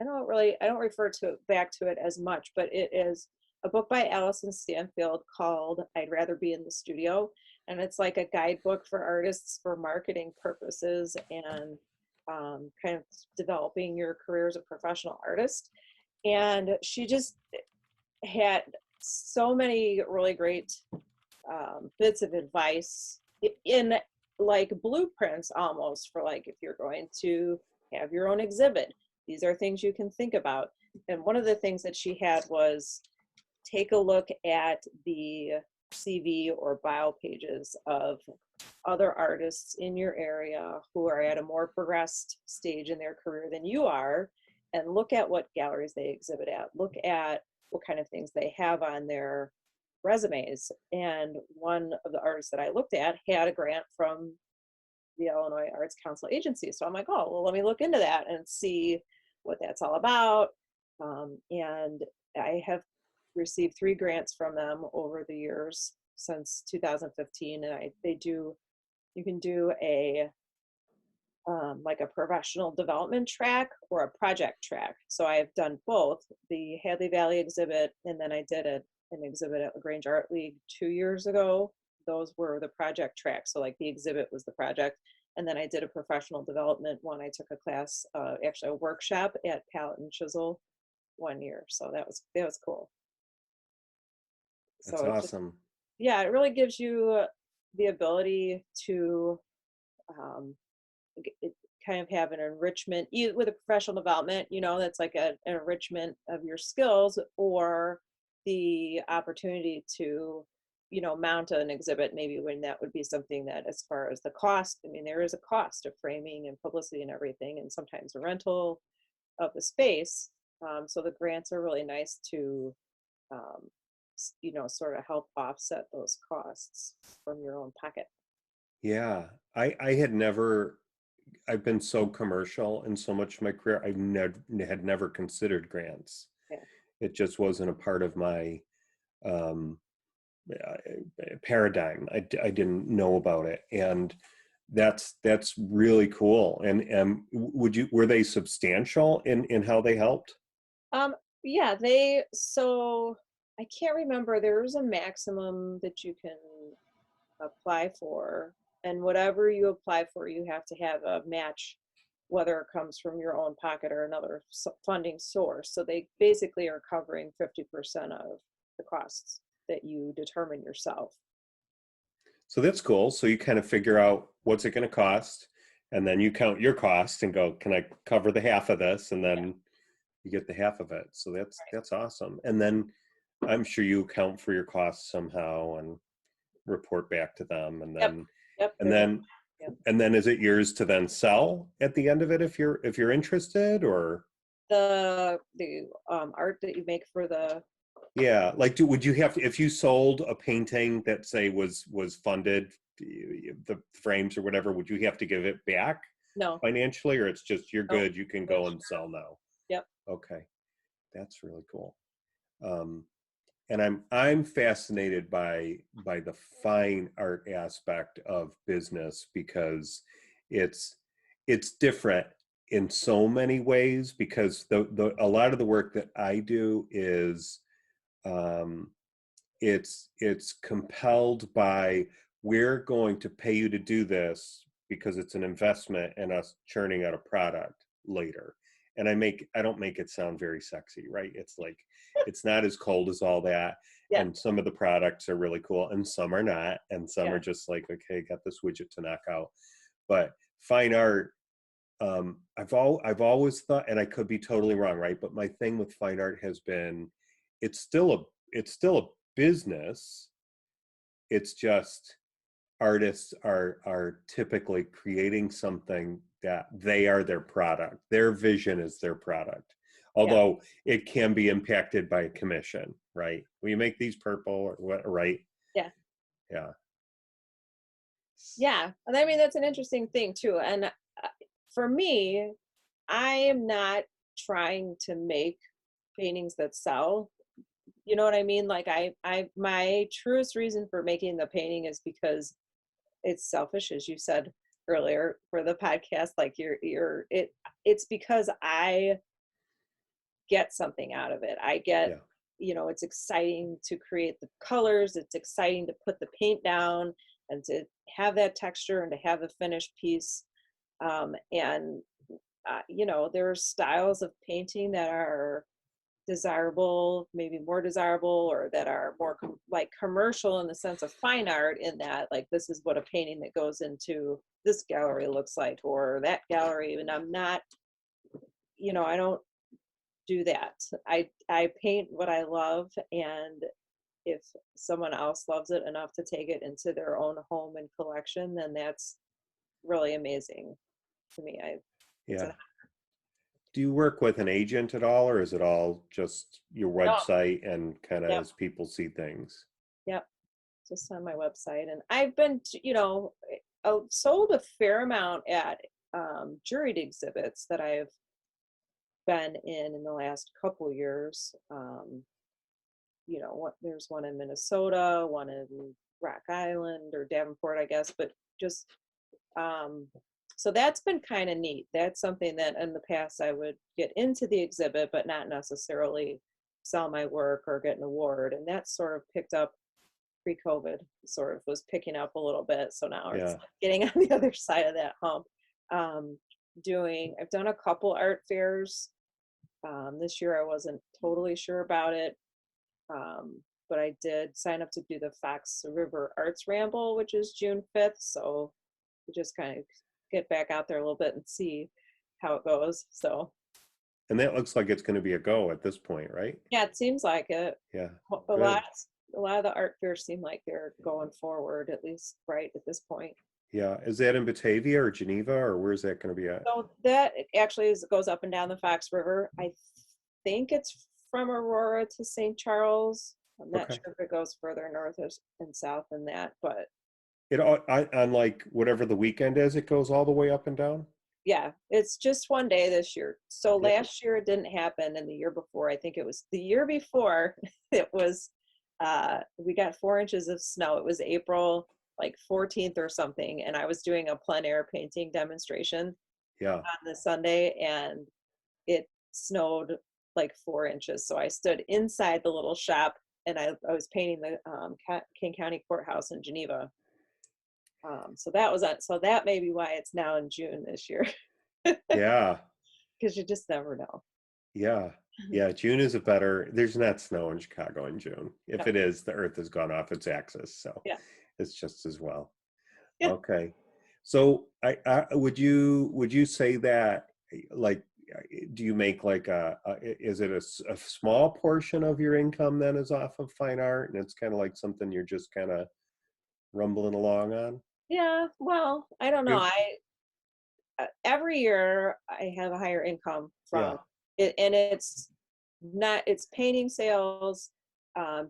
I don't refer to it back to it as much, but it is a book by Allison Stanfield called I'd Rather Be in the Studio. And it's like a guidebook for artists for marketing purposes and kind of developing your career as a professional artist. And she just had so many really great bits of advice in like blueprints almost for like if you're going to have your own exhibit. These are things you can think about. And one of the things that she had was take a look at the CV or bio pages of other artists in your area who are at a more progressed stage in their career than you are, and look at what galleries they exhibit at. Look at what kind of things they have on their resumes. And one of the artists that I looked at had a grant from the Illinois Arts Council agency. So I'm like, oh, well, let me look into that and see what that's all about. And I have received 3 grants from them over the years since 2015. And you can do a like a professional development track or a project track. So I've done both the Hadley Valley exhibit, and then I did an exhibit at LaGrange Art League 2 years ago. Those were the project tracks. So like the exhibit was the project. And then I did a professional development one. I took a class, actually a workshop at Palette and Chisel 1 year. So that was cool. That's So it just, awesome. yeah, it really gives you the ability to it kind of have an enrichment with a professional development, that's like an enrichment of your skills, or the opportunity to mount an exhibit maybe when that would be something that, as far as the cost, I mean, there is a cost of framing and publicity and everything, and sometimes a rental of the space. So the grants are really nice to um, sort of help offset those costs from your own pocket. Yeah, I had never, I've been so commercial in so much of my career. I had never considered grants. Yeah. It just wasn't a part of my um, paradigm. I didn't know about it. And That's really cool. And were they substantial in how they helped? Um, yeah, so I can't remember. There's a maximum that you can apply for, and whatever you apply for, you have to have a match, whether it comes from your own pocket or another funding source. So they basically are covering 50% of the costs that you determine yourself. So that's cool. So you kind of figure out what's it going to cost, and then you count your cost and go, can I cover the half of this? And Yeah, then you get the half of it. So right. that's awesome. And then I'm sure you account for your costs somehow and report back to them. And Yep. then Yep. and There's a, then yep. and then is it yours to then sell at the end of it if you're interested? Or The art that you make for the yeah, like would you have to, if you sold a painting that say was funded, the frames or whatever, would you have to give it back no, financially, or it's just you're no, good, you can go it's and sell now? yep. Okay, that's really cool. Um, and I'm fascinated by the fine art aspect of business because it's it's different in so many ways, because the a lot of the work that I do is um, it's compelled by, we're going to pay you to do this because it's an investment in us churning out a product later. And I don't make it sound very sexy, right? It's like, it's not as cold as all that. Yeah, And some of the products are really cool and some are not, and some yeah, are just like, okay, got this widget to knock out. But fine art, I've always thought, and I could be totally wrong, right? But my thing with fine art has been, it's still a business. It's just artists are typically creating something that they are their product. Their vision is their product. yeah, Although it can be impacted by a commission, right? Will you make these purple or what? Right? yeah, Yeah. yeah. And I mean, that's an interesting thing too. And for me, I am not trying to make paintings that sell. You know what I mean? Like my truest reason for making the painting is because it's selfish, as you said earlier for the podcast. Like it's because I get something out of it. I get, Yeah. it's exciting to create the colors. It's exciting to put the paint down and to have that texture and to have the finished piece. And there are styles of painting that are desirable, maybe more desirable, or that are more like commercial in the sense of fine art, in that like this is what a painting that goes into this gallery looks like, or that gallery. And I'm not, I don't do that. I paint what I love, and if someone else loves it enough to take it into their own home and collection, then that's really amazing to me. It's Yeah. an Do you work with an agent at all, or is it all just your no, website and kind of yep, as people see things? yep, just on my website. And I've been, sold a fair amount at juried exhibits that I've been in the last couple years. There's one in Minnesota, one in Rock Island or Davenport, I guess, but just um, so that's been kind of neat. That's something that in the past I would get into the exhibit, but not necessarily sell my work or get an award. And that sort of picked up pre-COVID, sort of was picking up a little bit. So now it's Yeah. like getting on the other side of that hump. Um, I've done a couple art fairs. This year I wasn't totally sure about it. But I did sign up to do the Fox River Arts Ramble, which is June 5th. So we just kind of get back out there a little bit and see how it goes. So And that looks like it's going to be a go at this point, right? yeah, it seems like it. Yeah. A lot, Good. a lot of the art fairs seem like they're going forward, at least right at this point. Yeah. Is that in Batavia or Geneva, or where's that going to be at? So that actually goes up and down the Fox River. I think it's from Aurora to St. Charles. I'm not Okay. sure if it goes further north and south than that, but On like whatever the weekend is, it goes all the way up and down. yeah, it's just one day this year. So Yeah. last year it didn't happen, and the year before, I think it was the year before, it was we got 4 inches of snow. It was April. like 14th or something, and I was doing a plein air painting demonstration Yeah. on the Sunday, and it snowed like 4 inches. So I stood inside the little shop, and I was painting the King County Courthouse in Geneva. So that was so that may be why it's now in June this year, Yeah. because you just never know. Yeah. Yeah. June is a better, there's not snow in Chicago in June. No, If it is, the earth has gone off its axis. So yeah, it's just as well. yeah, Okay. So I would you say that like do you make like is it a small portion of your income then is off of fine art and it's kind of like something you're just kind of rumbling along on? yeah. Well, I don't know. You- I every year I have a higher income Yeah. from it, and it's painting sales. I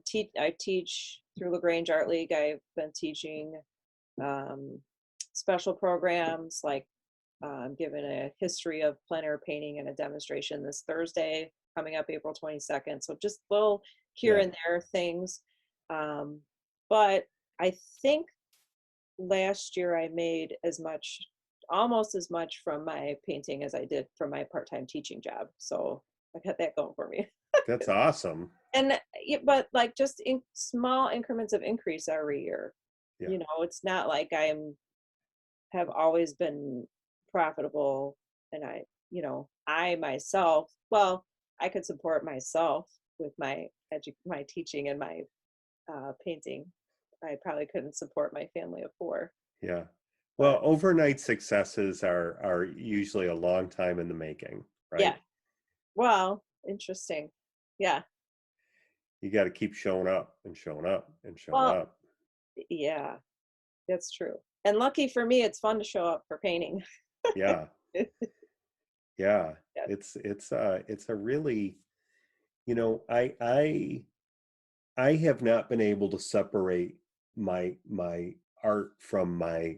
teach through LaGrange Art League. I've been teaching um, special programs, like I'm giving a history of plein air painting and a demonstration this Thursday coming up April 22nd. So just little here Yeah. and there things. Um, but I think last year I made almost as much from my painting as I did from my part-time teaching job. So I got that going for me. That's awesome. And but like just in small increments of increase every year. Yeah. It's not like have always been profitable, and I myself, well, I could support myself with my teaching and my painting. I probably couldn't support my family of four. Yeah. Well, But overnight successes are usually a long time in the making, yeah, right? well, interesting. Yeah, You got to keep showing up and showing up and showing well, up. yeah, that's true. And lucky for me, it's fun to show up for painting. Yeah. Yeah. Yeah, It's a really, I have not been able to separate my art from my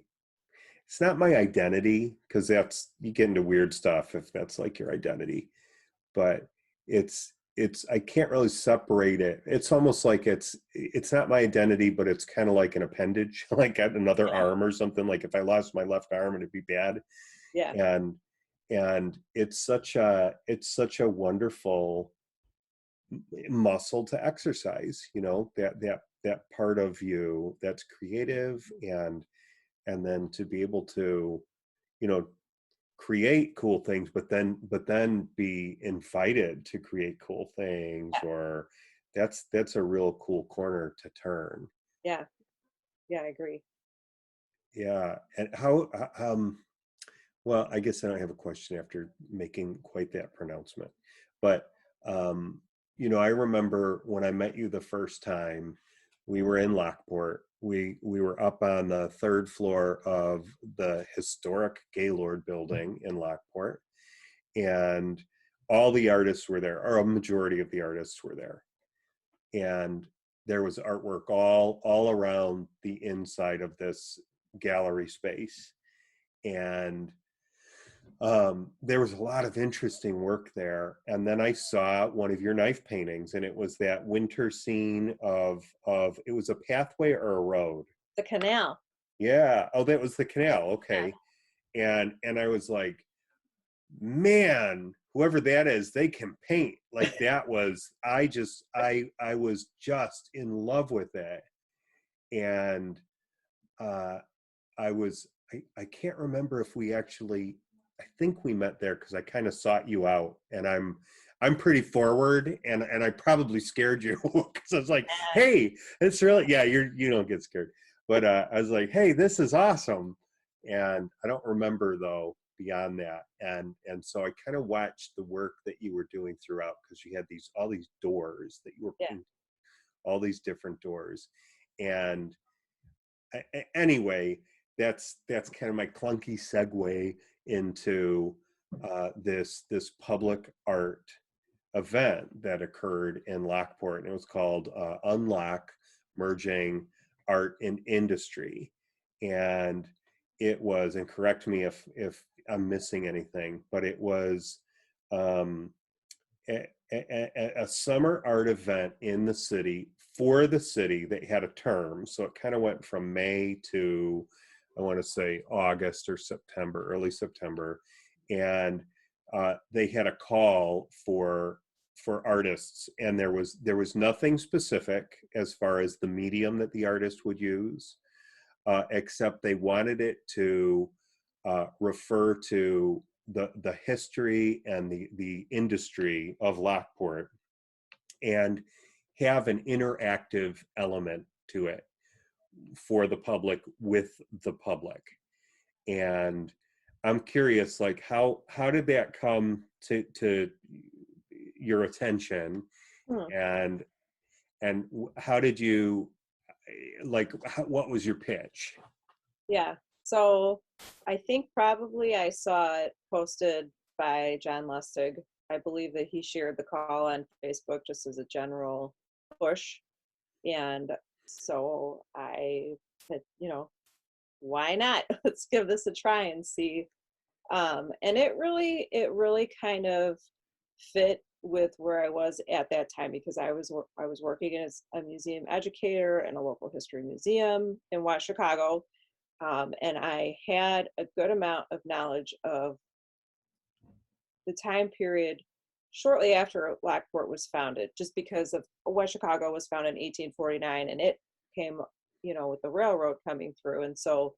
it's not my identity because that's you get into weird stuff if that's like your identity, but it's I can't really separate it. It's almost like it's not my identity, but it's kind of like an appendage, like another yeah, arm or something. Like if I lost my left arm, it'd be bad. yeah, And it's such a wonderful muscle to exercise, that part of you that's creative and then to be able to you know create cool things but then be invited to create cool things yeah, or that's a real cool corner to turn. yeah, yeah, I agree. Yeah. And how well, I guess I don't have a question after making quite that pronouncement. But um, I remember when I met you the first time, we were in Lockport. We were up on the third floor of the historic Gaylord building in Lockport, and all the artists were there, or a majority of the artists were there. And there was artwork all around the inside of this gallery space. And there was a lot of interesting work there. And then I saw one of your knife paintings, and it was that winter scene of it was a pathway or a road. The canal. Yeah. Oh, that was the canal. Yeah, Okay. And I was like, man, whoever that is, they can paint. Like that was I was just in love with it. And uh I can't remember if we actually I think we met there because I kind of sought you out and I'm pretty forward and I probably scared you because I was like, yeah, hey, it's really yeah, you don't get scared. But I was like, hey, this is awesome. And I don't remember though beyond that. And so I kind of watched the work that you were doing throughout because you had all these doors that you were yeah, painting, all these different doors. And anyway, that's kind of my clunky segue into this public art event that occurred in Lockport, and it was called Unlock: Merging Art and Industry, and it was, and correct me if I'm missing anything, but it was um, a summer art event in the city for the city. They had a term, so it kind of went from May to, I want to say, August or September, early September, and they had a call for artists, and there was nothing specific as far as the medium that the artist would use, except they wanted it to refer to the history and the industry of Lockport, and have an interactive element to it for the public, with the public. And I'm curious, like, how did that come to your attention, Hmm. and how did you, like, what was your pitch? Yeah. So I think probably I saw it posted by John Lustig. I believe that he shared the call on Facebook just as a general push. And so I said, why not? Let's give this a try and see. And it really kind of fit with where I was at that time, because I was working as a museum educator in a local history museum in West Chicago, and I had a good amount of knowledge of the time period shortly after Lockport was founded, just because of West Chicago was founded in 1849, and it came, with the railroad coming through. And so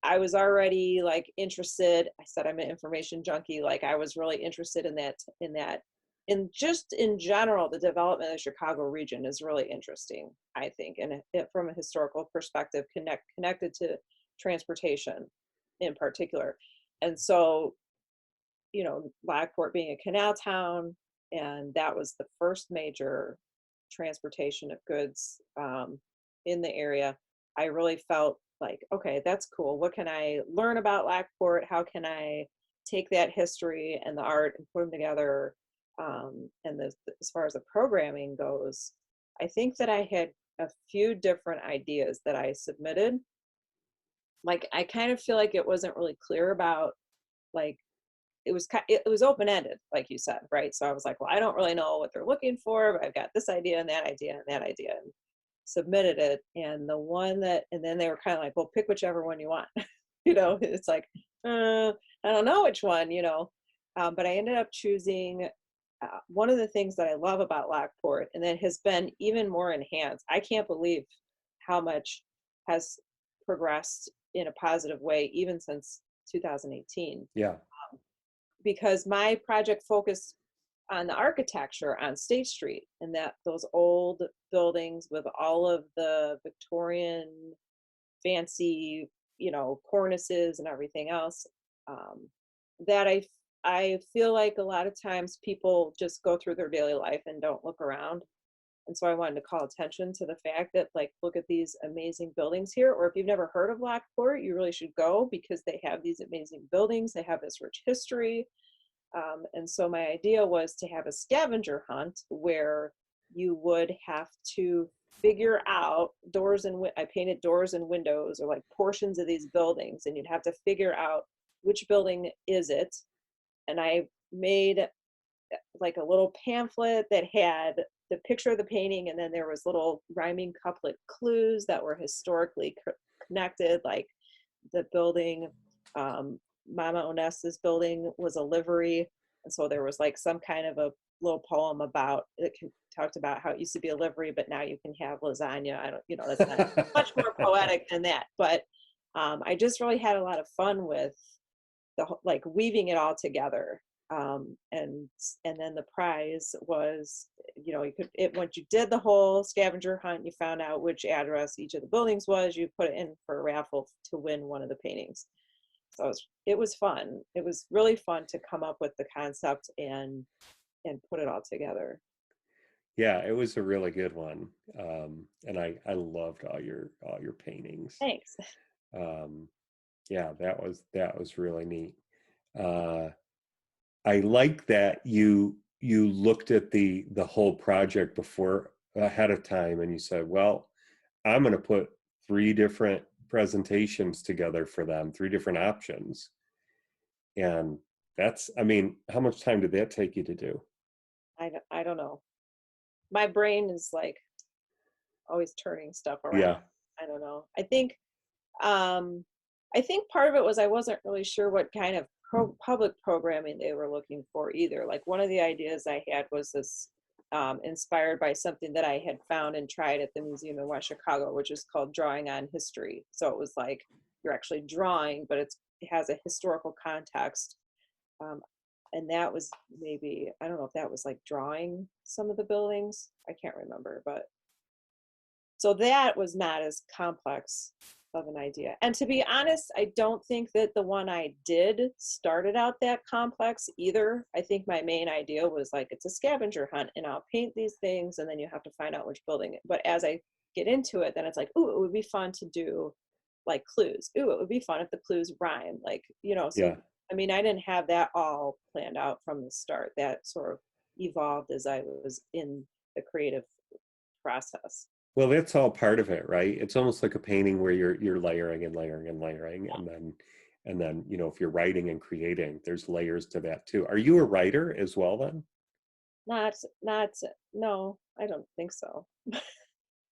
I was already like interested. I said I'm an information junkie. Like I was really interested in just in general, the development of the Chicago region is really interesting, I think, and from a historical perspective, connected to transportation in particular. And so, Lockport being a canal town, and that was the first major transportation of goods in the area. I really felt like, okay, that's cool. What can I learn about Lockport? How can I take that history and the art and put them together? As far as the programming goes, I think that I had a few different ideas that I submitted. Like, I kind of feel like it wasn't really clear about, like, it was open ended, like you said, right? So I was like, well, I don't really know what they're looking for, but I've got this idea and that idea and that idea, and submitted it. And then they were kind of like, well, pick whichever one you want. It's like, I don't know which one, but I ended up choosing one of the things that I love about Lockport, and that has been even more enhanced. I can't believe how much has progressed in a positive way, even since 2018, Yeah. because my project focused on the architecture on State Street, and that those old buildings with all of the Victorian fancy, cornices and everything else, that I feel like a lot of times people just go through their daily life and don't look around. And so I wanted to call attention to the fact that, like, look at these amazing buildings here. Or if you've never heard of Lockport, you really should go, because they have these amazing buildings. They have this rich history. And so my idea was to have a scavenger hunt where you would have to figure out I painted doors and windows, or like portions of these buildings, and you'd have to figure out which building is it. And I made like a little pamphlet that had the picture of the painting, and then there was little rhyming couplet clues that were historically connected, like the building, Mama Onesta's building was a livery, and so there was like some kind of a little poem about it, talked about how it used to be a livery, but now you can have lasagna. I don't, that's not much more poetic than that, but I just really had a lot of fun with like weaving it all together. And then the prize was, you could, once you did the whole scavenger hunt, you found out which address each of the buildings was, you put it in for a raffle to win one of the paintings. So it was fun. It was really fun to come up with the concept and put it all together. Yeah, it was a really good one. And I loved all your paintings. Thanks. Um, yeah, that was really neat. Uh, I like that you looked at the whole project before, ahead of time, and you said, well, I'm going to put three different presentations together for them, three different options. And I mean, how much time did that take you to do? I don't know. My brain is like always turning stuff Yeah. around. I don't know. Um, I think part of it was I wasn't really sure what kind of public programming they were looking for either. Like one of the ideas I had was this inspired by something that I had found and tried at the museum in West Chicago, which is called drawing on history. So it was like you're actually drawing, but it has a historical context. Um, and that was maybe, I don't know if that was like drawing some of the buildings. I can't remember, but so that was not as complex of an idea. And to be honest, I don't think that the one I did started out that complex either. I think my main idea was like, it's a scavenger hunt and I'll paint these things and then you have to find out which building. But as I get into it, then it's like, ooh, it would be fun to do like clues. Ooh, it would be fun if the clues rhyme. Like, so Yeah. I mean, I didn't have that all planned out from the start. That sort of evolved as I was in the creative process. Well, that's all part of it, right? It's almost like a painting where you're layering and layering and layering, and then if you're writing and creating, there's layers to that too. Are you a writer as well then? Not, not, no, I don't think so.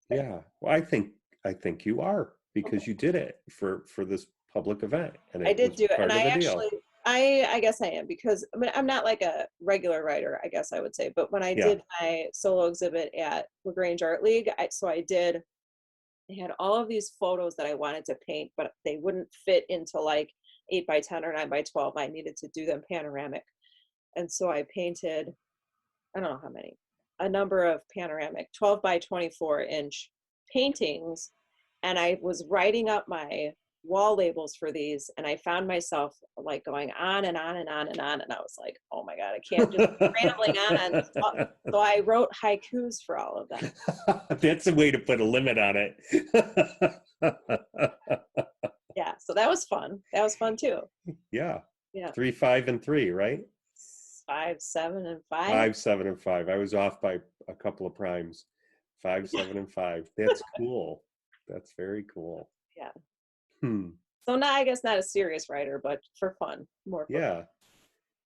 Yeah. Well, I think you are Okay. because you did it for this public event and I it did was do it, and part of I the deal. actually, I guess I am because I mean I'm not like a regular writer, I guess I would say. But when I Yeah. did my solo exhibit at LaGrange Art League, I had all of these photos that I wanted to paint, but they wouldn't fit into like 8 by 10 or 9 by 12. I needed to do them panoramic, and so I painted, I don't know how many, a number of panoramic 12 by 24 inch paintings. And I was writing up my wall labels for these. And I found myself like going on and on and on and on. And I was like, oh my God, I can't just keep rambling on. So I wrote haikus for all of them. That's a way to put a limit on it. Yeah. So that was fun. That was fun too. Yeah. Yeah. 3, 5, and 3, right? 5, 7, and 5. 5, 7, and 5. I was off by a couple of primes. 5, 7, and 5. That's cool. That's very cool. Yeah. Hmm. So now I guess not a serious writer, but for fun, more for fun. Yeah.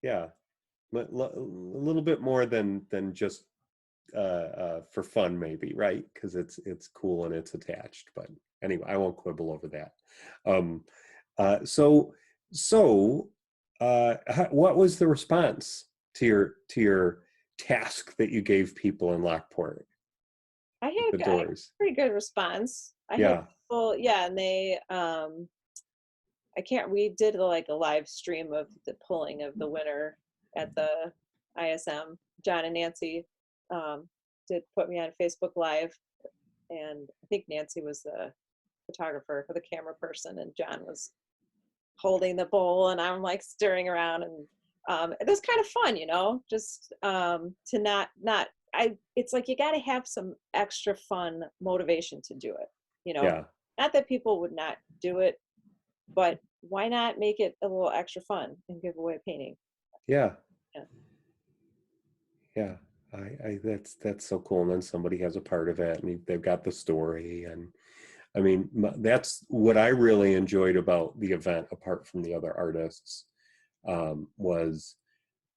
Yeah. A little bit more than just for fun, maybe, right? Because it's cool and it's attached. But anyway, I won't quibble over that. Um, so, what was the response to your task that you gave people in Lockport I at the had a doors? pretty good response. I had Yeah. people, yeah, and they, I can't, we did like a live stream of the pulling of the winner at the ISM. John and Nancy um, did put me on Facebook Live, and I think Nancy was the photographer or the camera person, and John was holding the bowl, and I'm like stirring around, and it was kind of fun, just to not it's like you got to have some extra fun motivation to do it, Yeah. not that people would not do it, but why not make it a little extra fun and give away a painting? Yeah. Yeah. Yeah. That's so cool. And then somebody has a part of it, and they've got the story, and I mean, that's what I really enjoyed about the event, apart from the other artists, was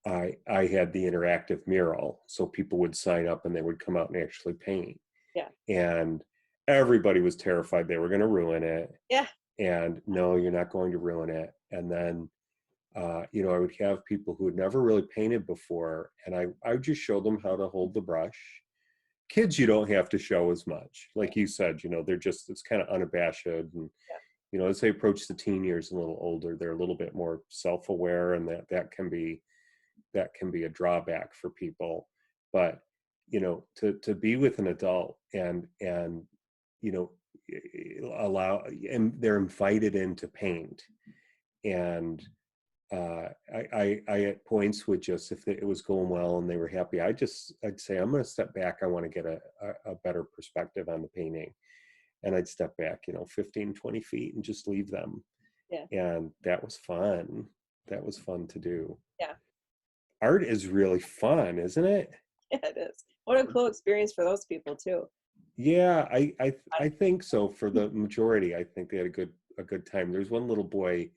I had the interactive mural, so people would sign up and they would come out and actually paint, Yeah. and everybody was terrified they were going to ruin it, Yeah. and no, you're not going to ruin it. And then I would have people who had never really painted before, and I would just show them how to hold the brush. Kids, you don't have to show as much, like you said, it's kind of unabashed, and Yeah. as they approach the teen years and a little older, they're a little bit more self-aware, and that can be a drawback for people. But to be with an adult and you know allow, and they're invited in to paint, and I at points would just, if it was going well and they were happy, I'd say, I'm going to step back. I want to get a better perspective on the painting. And I'd step back, 15, 20 feet and just leave them. Yeah. And that was fun. That was fun to do. Yeah. Art is really fun, isn't it? Yeah, it is. What a cool experience for those people too. Yeah, I think so. For the majority, I think they had a good time. There's one little boy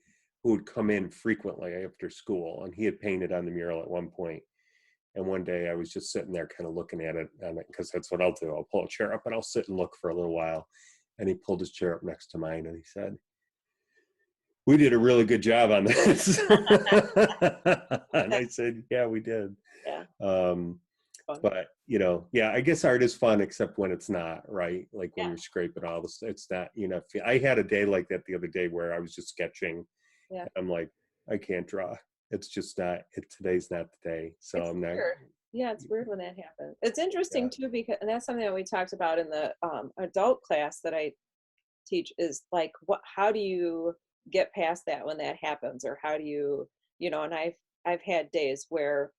who would come in frequently after school, and he had painted on the mural at one point, And one day I was just sitting there kind of looking at it, because that's what I'll do. I'll pull a chair up and I'll sit and look for a little while. And he pulled his chair up next to mine and he said, "We did a really good job on this." And I said, "Yeah, we did." Yeah. Fun. But yeah, I guess art is fun, except when it's not, right? Like when Yeah. you're scraping all this, it's not, I had a day like that the other day where I was just sketching. Yeah. I'm like, I can't draw. It's just not, today's not the day. So It's I'm not. weird. Yeah, it's weird when that happens. It's Yeah. interesting too, because, and that's something that we talked about in the adult class that I teach, is like, how do you get past that when that happens? Or how do you, and I've had days where,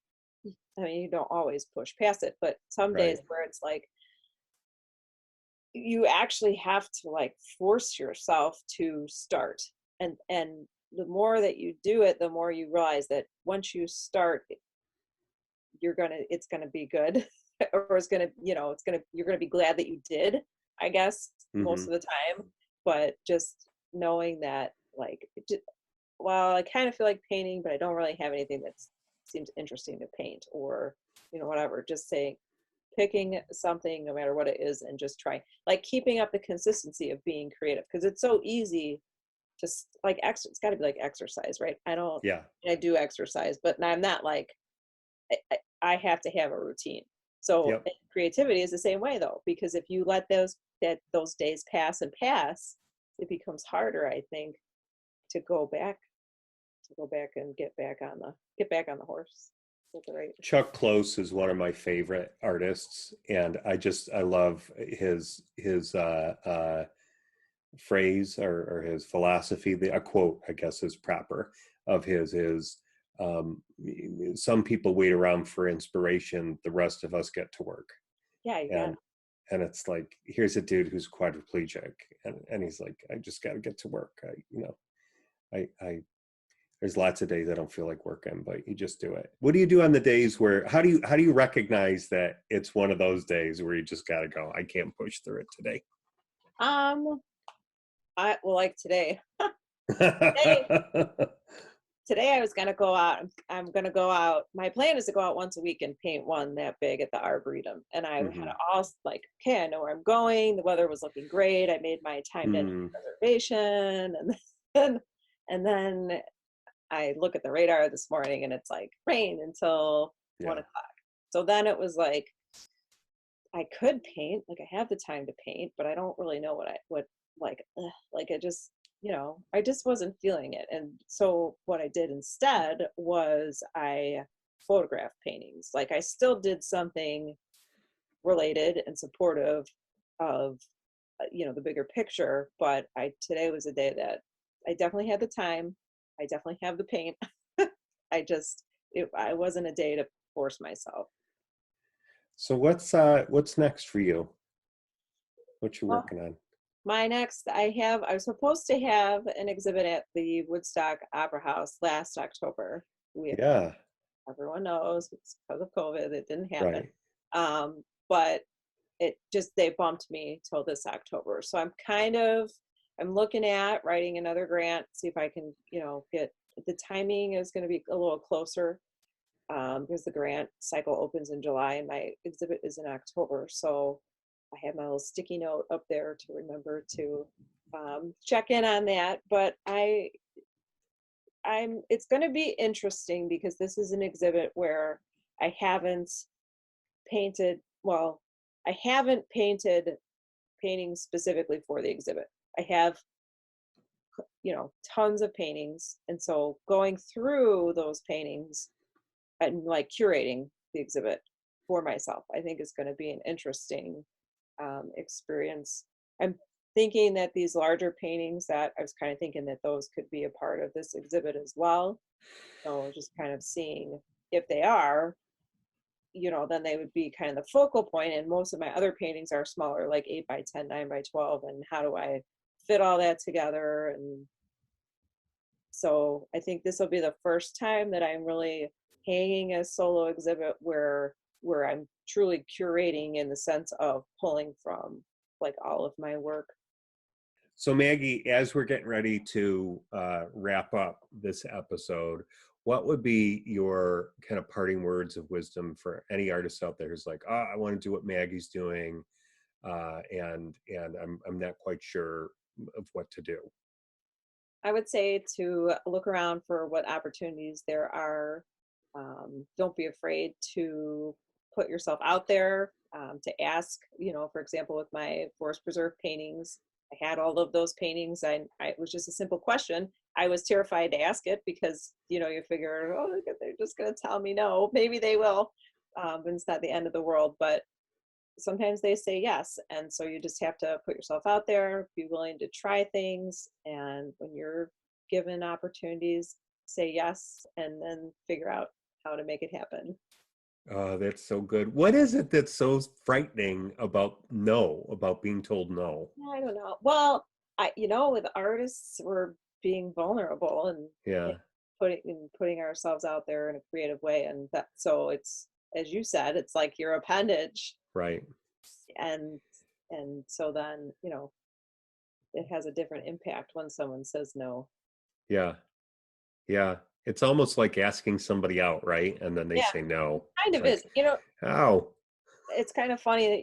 I mean, you don't always push past it, but some Right. days where it's like, you actually have to like force yourself to start. And the more that you do it, the more you realize that once you start, it's gonna be good. Or it's gonna, you're gonna be glad that you did, I guess, most Mm-hmm. of the time. But just knowing that, like, well, I kind of feel like painting, but I don't really have anything that seems interesting to paint, or whatever. Just saying, picking something, no matter what it is, and just try, like, keeping up the consistency of being creative, because it's so easy to like it's got to be like exercise, right? Yeah. I do exercise, but I'm not like, I have to have a routine. So Yep. creativity is the same way, though, because if you let those days pass and pass, it becomes harder, I think, to go back and get back on the horse. Right. Chuck Close is one of my favorite artists, and I love his phrase, or his philosophy. A quote, I guess, is proper, of his is, some people wait around for inspiration, the rest of us get to work. Yeah, you got And it's like, here's a dude who's quadriplegic, and he's like, I just got to get to work. I there's lots of days I don't feel like working, but you just do it. What do you do on the days where, how do you recognize that it's one of those days where you just got to go, I can't push through it today? like today. today Today I was gonna go out. I'm gonna go out. My plan is to go out once a week and paint one that big at the Arboretum. And I had Hmm. all like, okay, I know where I'm going. The weather was looking great. I made my timed entry Mm, reservation, and then and then I look at the radar this morning, and it's like rain until yeah. 1 o'clock. So then it was like, I could paint, like I have the time to paint, but I don't really know what like I just, I just wasn't feeling it. And so what I did instead was I photographed paintings. Like, I still did something related and supportive of, the bigger picture, but today was a day that I definitely had the time. I definitely have the paint. I wasn't a day to force myself. So what's next for you? What you Well, working on? I was supposed to have an exhibit at the Woodstock Opera House last October. Yeah. Everyone knows it's because of COVID, it didn't happen. Right. But they bumped me till this October. So I'm looking at writing another grant, see if I can, get, the timing is going to be a little closer, because the grant cycle opens in July and my exhibit is in October. So I have my little sticky note up there to remember to check in on that. But it's going to be interesting, because this is an exhibit where I haven't painted, well, I haven't painted paintings specifically for the exhibit. I have, tons of paintings. And so going through those paintings and like curating the exhibit for myself, I think is going to be an interesting experience. I'm thinking that these larger paintings, that I was kind of thinking that those could be a part of this exhibit as well. So just kind of seeing if they are, then they would be kind of the focal point. And most of my other paintings are smaller, like 8x10, 9x12. And how do I fit all that together? And so I think this will be the first time that I'm really hanging a solo exhibit where I'm truly curating, in the sense of pulling from like all of my work. So Maggie, as we're getting ready to wrap up this episode, what would be your kind of parting words of wisdom for any artist out there who's like, oh, I want to do what Maggie's doing, and I'm not quite sure of what to do. I would say to look around for what opportunities there are. Don't be afraid to put yourself out there, to ask, for example, with my forest preserve paintings, I had all of those paintings. It was just a simple question. I was terrified to ask it because, you figure, oh, they're just going to tell me no. Maybe they will. But it's not the end of the world. But sometimes they say yes. And so you just have to put yourself out there, be willing to try things. And when you're given opportunities, say yes, and then figure out how to make it happen. Oh, that's so good. What is it that's so frightening about no, about being told no? I don't know. Well, with artists, we're being vulnerable and Yeah, putting ourselves out there in a creative way. And that, so it's, as you said, it's like your appendage. right. And, and so then, it has a different impact when someone says no. Yeah, yeah. It's almost like asking somebody out, right? And then they Yeah, say no. kind It's of is. like, ow. It's kind of funny that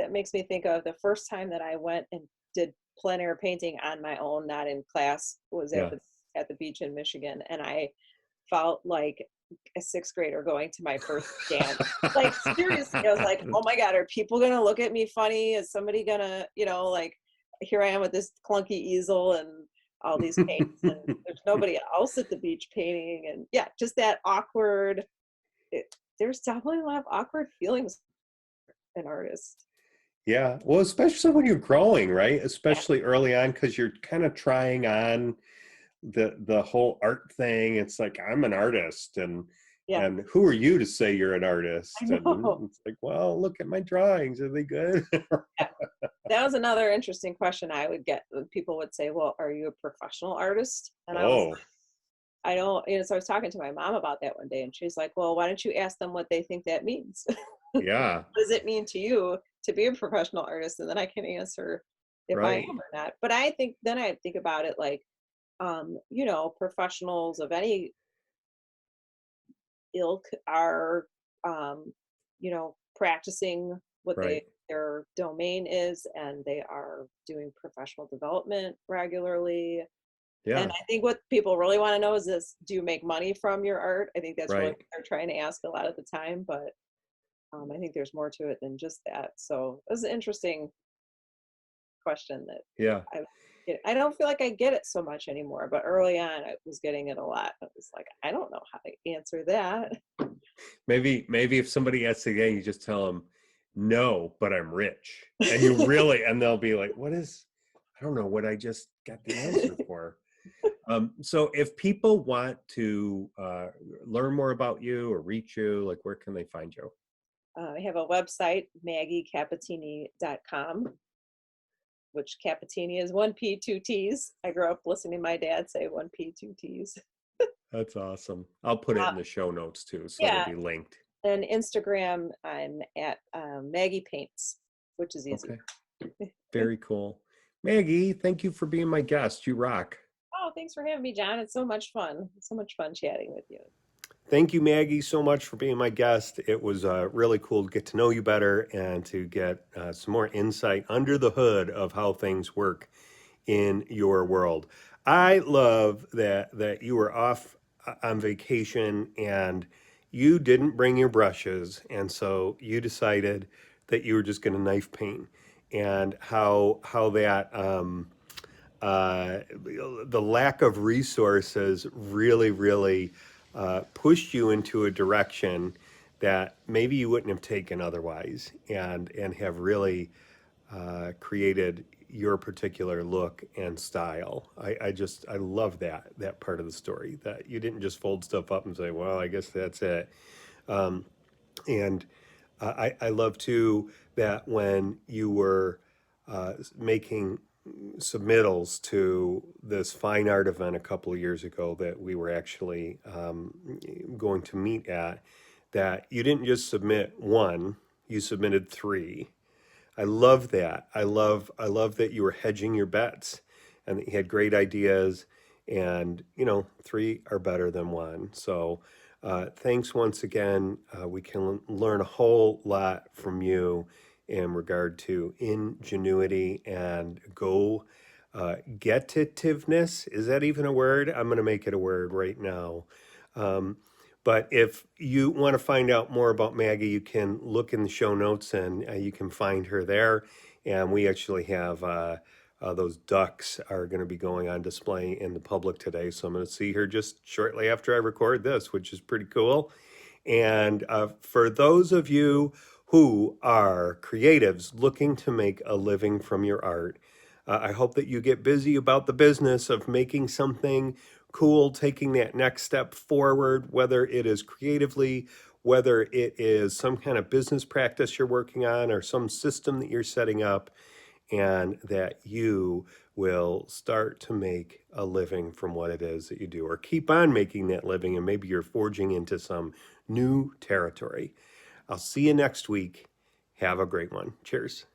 it makes me think of the first time that I went and did plein air painting on my own, not in class, was Yeah. at the beach in Michigan, and I felt like a sixth grader going to my first dance. Like seriously, I was like, oh my god, are people gonna look at me funny? Is somebody gonna, like, here I am with this clunky easel and all these paints, and there's nobody else at the beach painting, and yeah, just that awkward. There's definitely a lot of awkward feelings an artist. Yeah. Well, especially when you're growing, right? Yeah, Especially early on, because you're kind of trying on the whole art thing. It's like, I'm an artist, yeah, and who are you to say you're an I artist? And know. it's like, well, look at my drawings. Are they good? Yeah. That was another interesting question I would get. People would say, "Well, are you a professional artist?" And I was, Oh, I don't, so I was talking to my mom about that one day, and she's like, "Well, why don't you ask them what they think that means? What yeah. does it mean to you to be a professional artist?" And then I can answer if I Right. am or not. But I think then I think about it like, professionals of any ilk are, um, practicing what Right. their domain is, and they are doing professional development regularly. And Yeah. I think what people really want to know is this: do you make money from your art? I think that's really Right. what they're trying to ask a lot of the time, but I think there's more to it than just that. So it was an interesting question that Yeah. I don't feel like I get it so much anymore, but early on I was getting it a lot. I was like, I don't know how to answer that. Maybe if somebody asks again, you just tell them, no, but I'm rich. And you really, and they'll be like, what is, I don't know what I just got the answer for. So if people want to learn more about you or reach you, like where can they find you? I have a website, maggiecapettini.com, which Capettini is one P, two T's. I grew up listening to my dad say one P, two T's. That's awesome. I'll put it Uh, in the show notes too, so it'll yeah, be linked. and Instagram, I'm at Maggie Paints, which is easy. Okay. Very cool. Maggie, thank you for being my guest. You rock. Oh, thanks for having me, John. It's so much fun. It's so much fun chatting with you. Thank you, Maggie, so much for being my guest. It was really cool to get to know you better and to get some more insight under the hood of how things work in your world. I love that you were off on vacation and you didn't bring your brushes, and so you decided that you were just going to knife paint, and how that the lack of resources really pushed you into a direction that maybe you wouldn't have taken otherwise, and have really created your particular look and style. I love that part of the story, that you didn't just fold stuff up and say, well, I guess that's it. And I love too that when you were making submittals to this fine art event a couple of years ago that we were actually going to meet at, that you didn't just submit one, you submitted three. I love that. I love that you were hedging your bets and that you had great ideas, And, you know, three are better than one. So thanks once again. We can learn a whole lot from you in regard to ingenuity and go getitiveness. Is that even a word? I'm going to make it a word right now. Um, but if you want to find out more about Maggie, you can look in the show notes and you can find her there. And we actually have those ducks are going to be going on display in the public today. So I'm going to see her just shortly after I record this, which is pretty cool. And for those of you who are creatives looking to make a living from your art, I hope that you get busy about the business of making something cool, taking that next step forward, whether it is creatively, whether it is some kind of business practice you're working on or some system that you're setting up, and that you will start to make a living from what it is that you do, or keep on making that living, and maybe you're forging into some new territory. I'll see you next week. Have a great one. Cheers.